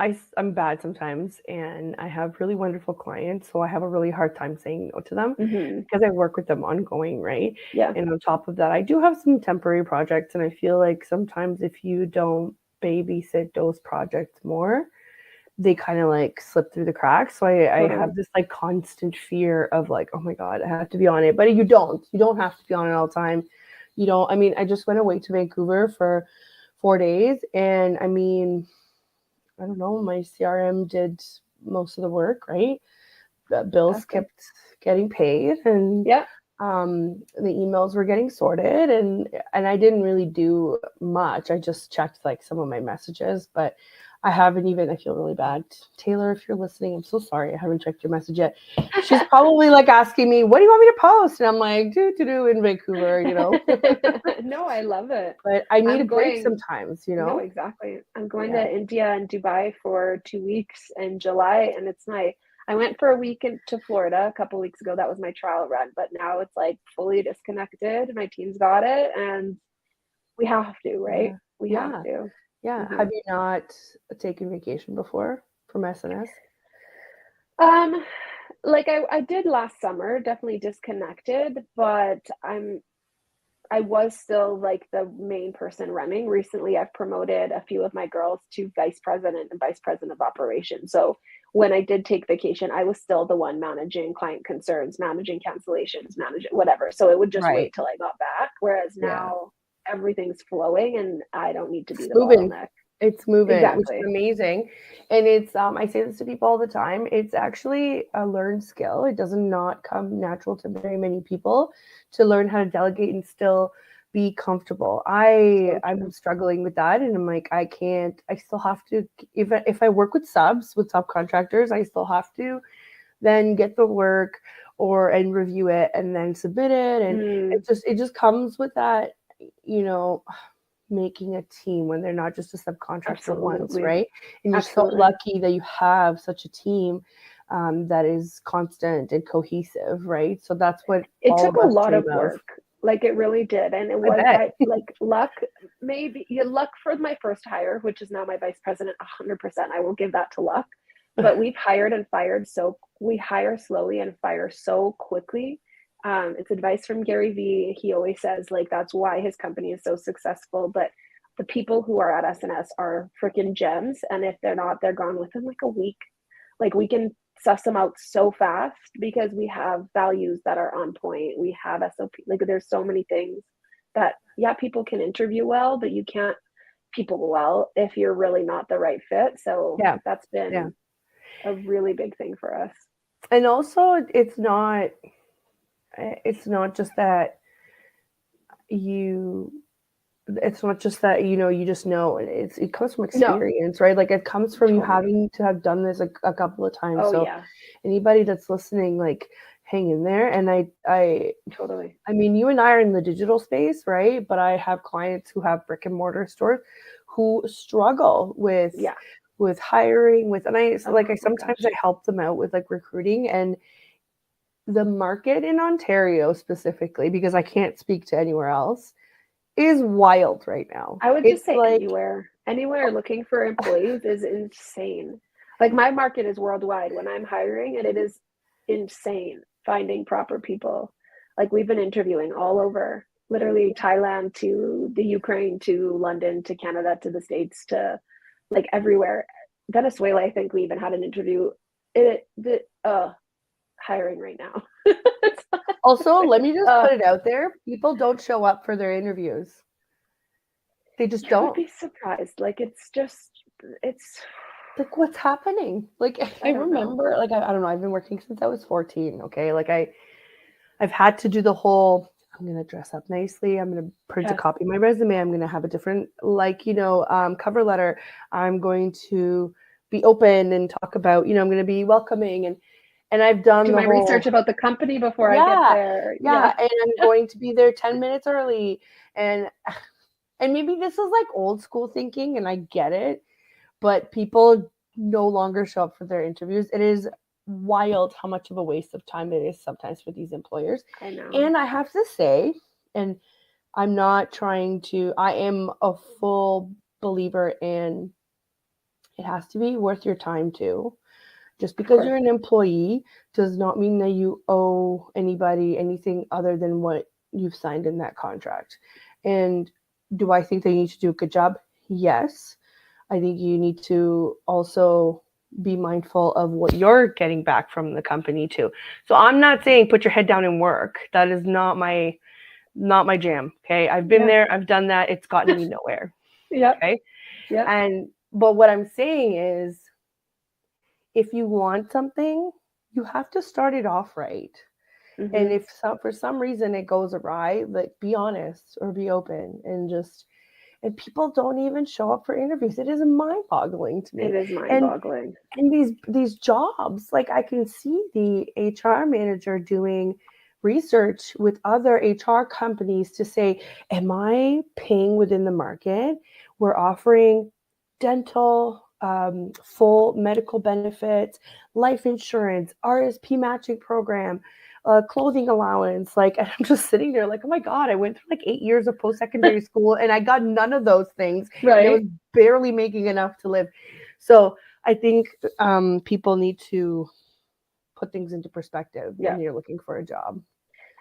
bad sometimes, and I have really wonderful clients, so I have a really hard time saying no to them, Hmm. because I work with them ongoing, right? Yeah, And on top of that, I do have some temporary projects, and I feel like sometimes if you don't babysit those projects more, they kind of like slip through the cracks. So I totally. have this like constant fear of like, oh my God, I have to be on it. But you don't have to be on it all the time. You don't, I mean, I just went away to Vancouver for 4 days, and I mean, I don't know, my CRM did most of the work, right? The bills Fantastic. kept getting paid, and Yeah. the emails were getting sorted, and I didn't really do much. I just checked like some of my messages, but I haven't even. I feel really bad, Taylor. If you're listening, I'm so sorry. I haven't checked your message yet. She's probably like asking me, "What do you want me to post?" And I'm like, "Do in Vancouver." No, I love it. But I need a I'm break going, no, sometimes. exactly. I'm going Yeah. to India and Dubai for 2 weeks in July, and I went for a week to Florida a couple weeks ago. That was my trial run, but now it's like fully disconnected. My team's got it, and we have to, right? Yeah. We have Yeah. to. Yeah. Hmm. Have you not taken vacation before from S&S? Um, like I did last summer, definitely disconnected, but I was still like the main person running. Recently, I've promoted a few of my girls to vice president and vice president of operations. So when I did take vacation, I was still the one managing client concerns, managing cancellations, managing whatever. So it would just Right. wait till I got back. Whereas Yeah. now everything's flowing and I don't need to be It's the moving. bottleneck. It's moving, which is Exactly. amazing. And it's I say this to people all the time. It's actually a learned skill. It does not come natural to very many people to learn how to delegate and still be comfortable. So I'm true. struggling with that, and I'm like, I can't. I still have to. If I work with subcontractors, I still have to then get the work or and review it and then submit it, and Mm, it just comes with that, you know, making a team when they're not just a subcontractor once, absolutely. right? And you're so Absolutely. lucky that you have such a team that is constant and cohesive, right? So that's what It all took of a us lot dream of of. work, like, it really did, and it I was bet. I like, luck, maybe yeah, luck for my first hire, which is now my vice president, 100%, I will give that to luck, but we've hired and fired so we hire slowly and fire so quickly. It's advice from Gary Vee, he always says, like, that's why his company is so successful, but the people who are at S&S are freaking gems, and if they're not, they're gone within, like, a week. Like, we can suss them out so fast because we have values that are on point. We have SOP. Like, there's so many things that, yeah, people can interview well, but you can't people well if you're really not the right fit. So Yeah, that's yeah. been a really big thing for us. And also, it's not just that you it's not just that, you just know. It comes from No, experience, right? Like, it comes from you totally. having to have done this a couple of times. Oh, So yeah, anybody that's listening, like, hang in there. And totally. I mean, you and I are in the digital space, right? But I have clients who have brick and mortar stores who struggle Yeah. with hiring, with, and I Oh my sometimes I gosh. help them out with like recruiting. And the market in Ontario specifically, because I can't speak to anywhere else, is wild right now. I would just It's say like, anywhere. Anywhere looking for employees is insane. Like, my market is worldwide when I'm hiring, and it is insane finding proper people. Like, we've been interviewing all over, literally Thailand to the Ukraine to London to Canada to the States to, like, everywhere. Venezuela, I think we even had an interview. The hiring right now. also, let me just uh, put it out there. People don't show up for their interviews. They just you would don't. be surprised. Like, it's just it's Like, what's happening? Like, I I don't know. remember, like, I don't know. I've been working since I was 14. Okay. Like, I've had to do the whole, I'm going to dress up nicely. I'm going to print a Yes. copy of my resume. I'm going to have a different, like, cover letter. I'm going to be open and talk about, I'm going to be welcoming. And I've done Do the my whole, research about the company before I get yeah, there. yeah. Yeah. And I'm going to be there 10 minutes early. And, and maybe this is like old school thinking, and I get it, but people no longer show up for their interviews. It is wild how much of a waste of time it is sometimes for these employers. I know. And I have to say, and I'm not trying to, I am a full believer in, it has to be worth your time too. Just Of because course. you're an employee does not mean that you owe anybody anything other than what you've signed in that contract. And do I think they need to do a good job? Yes. I think you need to also be mindful of what you're getting back from the company too. So I'm not saying put your head down and work. That is not my jam. Okay. I've been Yeah. there, I've done that. It's gotten me nowhere. Yep. Okay. Yep. And but what I'm saying is, if you want something, you have to start it off right. And Hmm. if for some reason it goes awry, like, be honest or be open, and people don't even show up for interviews. It is mind-boggling to It me. is mind And boggling. these jobs, like, I can see the HR manager doing research with other HR companies to say, am I paying within the market? We're offering dental, full medical benefits, life insurance, RSP matching program, clothing allowance. Like, and I'm just sitting there like, oh my God, I went through like 8 years of post-secondary school and I got none of those things. And I was Right. barely making enough to live. So I think people need to put things into perspective Yeah. when you're looking for a job.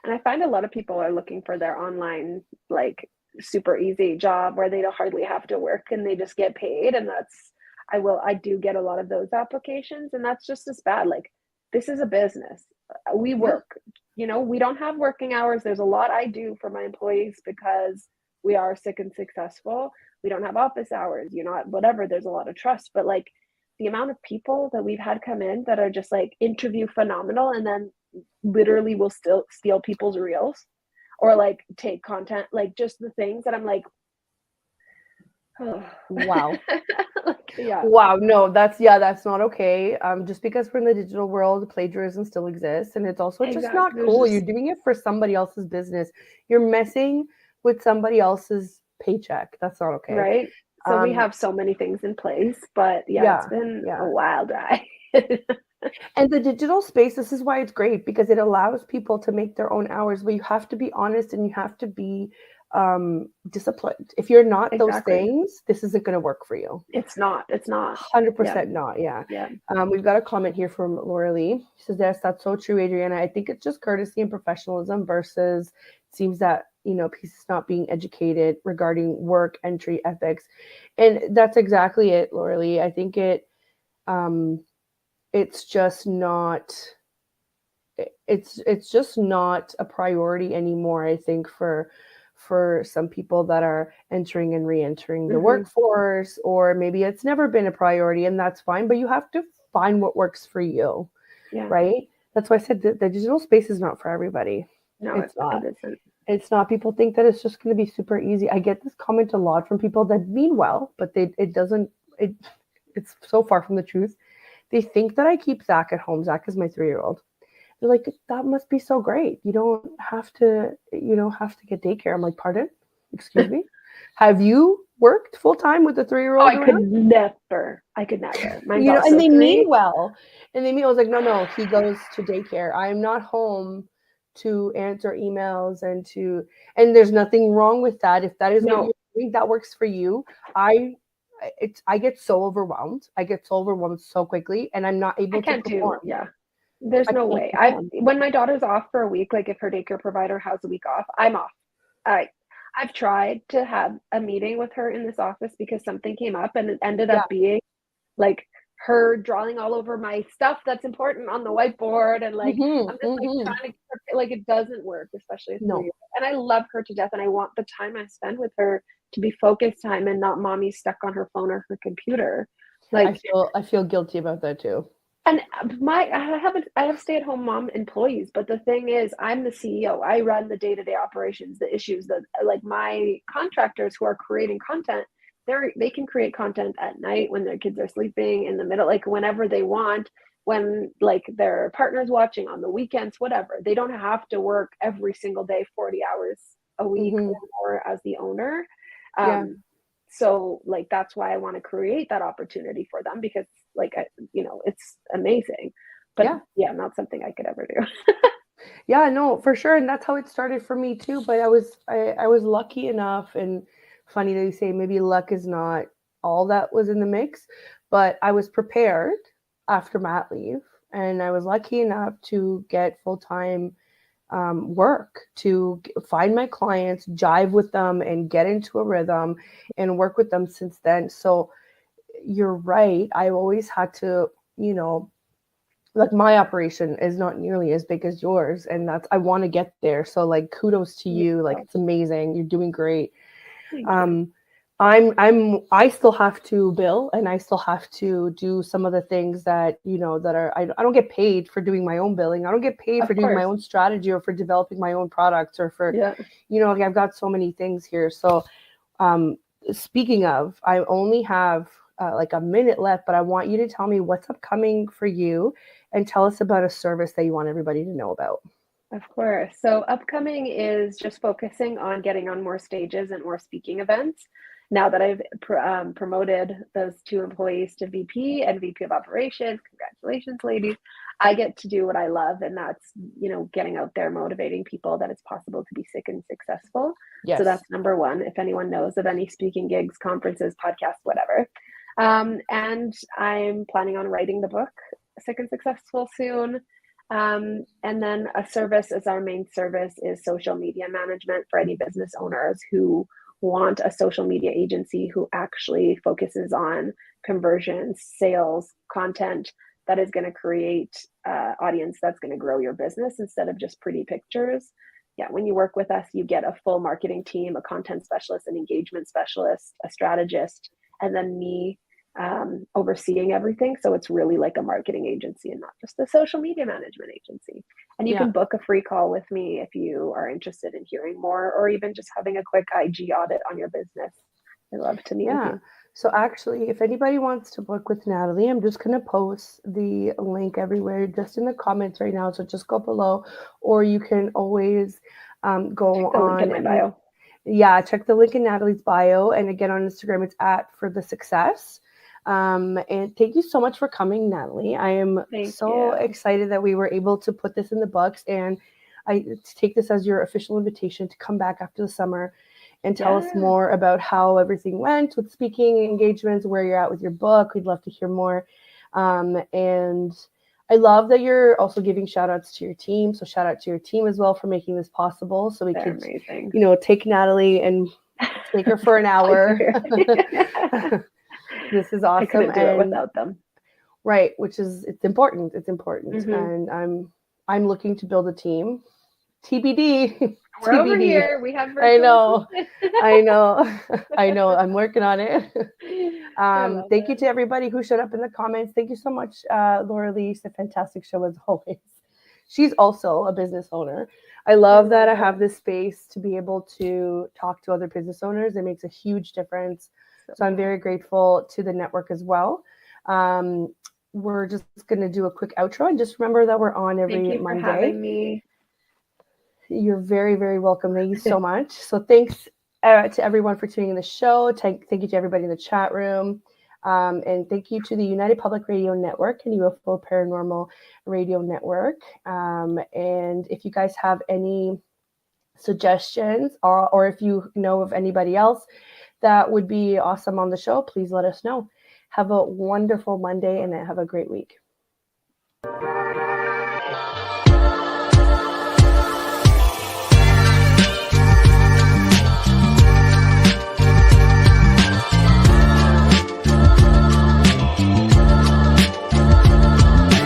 And I find a lot of people are looking for their online, like super easy job where they don't hardly have to work and they just get paid. And that's, I do get a lot of those applications, and that's just as bad. Like, this is a business. We Yeah. work, we don't have working hours. There's a lot I do for my employees because we are sick and successful. We don't have office hours, whatever. There's a lot of trust, but like the amount of people that we've had come in that are just like interview phenomenal and then literally will still steal people's reels or like take content, like just the things that I'm like, oh. Wow. Like, yeah, Wow, no, that's not okay. Just because we're in the digital world, plagiarism still exists, and it's also just exactly. not There's cool. You're just doing it for somebody else's business. You're messing with somebody else's paycheck. That's not okay. right. So we Um, have so many things in place, but yeah, it's yeah, been a yeah. wild ride. And the digital space, this is why it's great because it allows people to make their own hours, but you have to be honest and you have to be disciplined. If you're not those Exactly. things, this isn't going to work for you. It's not. Yeah, 100% not, yeah. yeah. We've got a comment here from Laura Lee. She says, yes, that's so true, Adriana. I think it's just courtesy and professionalism versus it seems that, pieces not being educated regarding work, entry, ethics. And that's exactly it, Laura Lee. I think um, it's just not it's just not a priority anymore, I think, for some people that are entering and re-entering the Hmm. workforce, or maybe it's never been a priority, and that's fine, but you have to find what works for you, Yeah. right? That's why I said the digital space is not for everybody. No, It's not. it isn't. It's not. People think that it's just going to be super easy. I get this comment a lot from people that mean well, but it doesn't it it's so far from the truth. They think that I keep Zach at home. Zach is my 3-year-old. They're like, that must be so great. You don't have to get daycare. I'm like, pardon? Excuse me? Have you worked full time with a three year Oh, old around? I could never. Mine's And also they mean three. well. And they mean, I was like, no, he goes to daycare. I'm not home to answer emails and there's nothing wrong with that. If that is what No, you're doing, that works for you. I, I get so overwhelmed. I get so overwhelmed so quickly and I'm not I able to can't do, perform. yeah. There's I no can't way. perform. When my daughter's off for a week, like if her daycare provider has a week off, I'm off. I I've tried to have a meeting with her in this office because something came up and it ended Yeah. up being like her drawing all over my stuff that's important on the whiteboard and like Hmm. I'm just like Hmm. trying to like it doesn't work, especially a No. 3 year. And I love her to death and I want the time I spend with her to be focused time and not mommy stuck on her phone or her computer. I Like feel I feel guilty about that too. and I have stay-at-home mom employees, but the thing is, I'm the CEO. I run the day-to-day operations, the issues that like my contractors who are creating content, they can create content at night when their kids are sleeping, in the middle, like whenever they want, when like their partner's watching on the weekends, whatever. They don't have to work every single day, 40 hours a week Hmm. or more as the owner. Yeah. Um, so like that's why I want to create that opportunity for them because like it's amazing, but Yeah. yeah, not something I could ever do. Yeah, no, for sure. And that's how it started for me too. But I was lucky enough, and funny that you say maybe luck is not all that was in the mix, but I was prepared after mat leave, and I was lucky enough to get full time work to find my clients, jive with them, and get into a rhythm and work with them since then. So you're right. I've always had to, you know, like my operation is not nearly as big as yours, and that's I want to get there. So like kudos to Yeah, you. Like it's amazing. You're doing great. thank you. Um I still have to bill and I still have to do some of the things that, that are I don't get paid for doing my own billing. I don't get paid for Of doing my course. own strategy or for developing my own products or for, Yeah. like I've got so many things here. So um, speaking of, I only have like a minute left, but I want you to tell me what's upcoming for you and tell us about a service that you want everybody to know about. Of course. So upcoming is just focusing on getting on more stages and more speaking events. now that I've promoted those 2 employees to VP and VP of operations, congratulations, ladies. I get to do what I love, and that's, getting out there, motivating people that it's possible to be sick and successful. Yes. So that's number one. If anyone knows of any speaking gigs, conferences, podcasts, whatever. And I'm planning on writing the book Sick and Successful soon. And then a service as our main service is social media management for any business owners who want a social media agency who actually focuses on conversions, sales, content that is going to create audience that's going to grow your business instead of just pretty pictures. Yeah, when you work with us, you get a full marketing team, a content specialist, an engagement specialist, a strategist, and then me overseeing everything. So it's really like a marketing agency and not just a social media management agency. And you can book a free call with me if you are interested in hearing more, or even just having a quick IG audit on your business. I'd love to meet with you. So actually, if anybody wants to book with Natalie, I'm just going to post the link everywhere, just in the comments right now. So just go below, or you can always go check the link in my bio. Yeah, check the link in Natalie's bio. And again, on Instagram, it's @forthesuccess. And thank you so much for coming, Natalie. I am excited that we were able to put this in the books, and I take this as your official invitation to come back after the summer and tell us more about how everything went with speaking engagements, where you're at with your book. We'd love to hear more. And I love that you're also giving shout outs to your team. So shout out to your team as well for making this possible. So we could, take Natalie and take her for an hour. This is awesome. I couldn't do it without them. Right. It's important. It's important. Mm-hmm. And I'm looking to build a team. TBD. We're over here. We have I know. I'm working on it. Thank you to everybody who showed up in the comments. Thank you so much, Laura Lee. It's a fantastic show as always. She's also a business owner. I love that I have this space to be able to talk to other business owners. It makes a huge difference. So I'm very grateful to the network as well. We're just going to do a quick outro, and just remember that we're on every Monday. Thank you for having me. You're very, very welcome. Thank you so much. So thanks to everyone for tuning in the show. Thank you to everybody in the chat room. And thank you to the United Public Radio Network and UFO Paranormal Radio Network. And if you guys have any suggestions, or if you know of anybody else that would be awesome on the show, please let us know. Have a wonderful Monday and have a great week.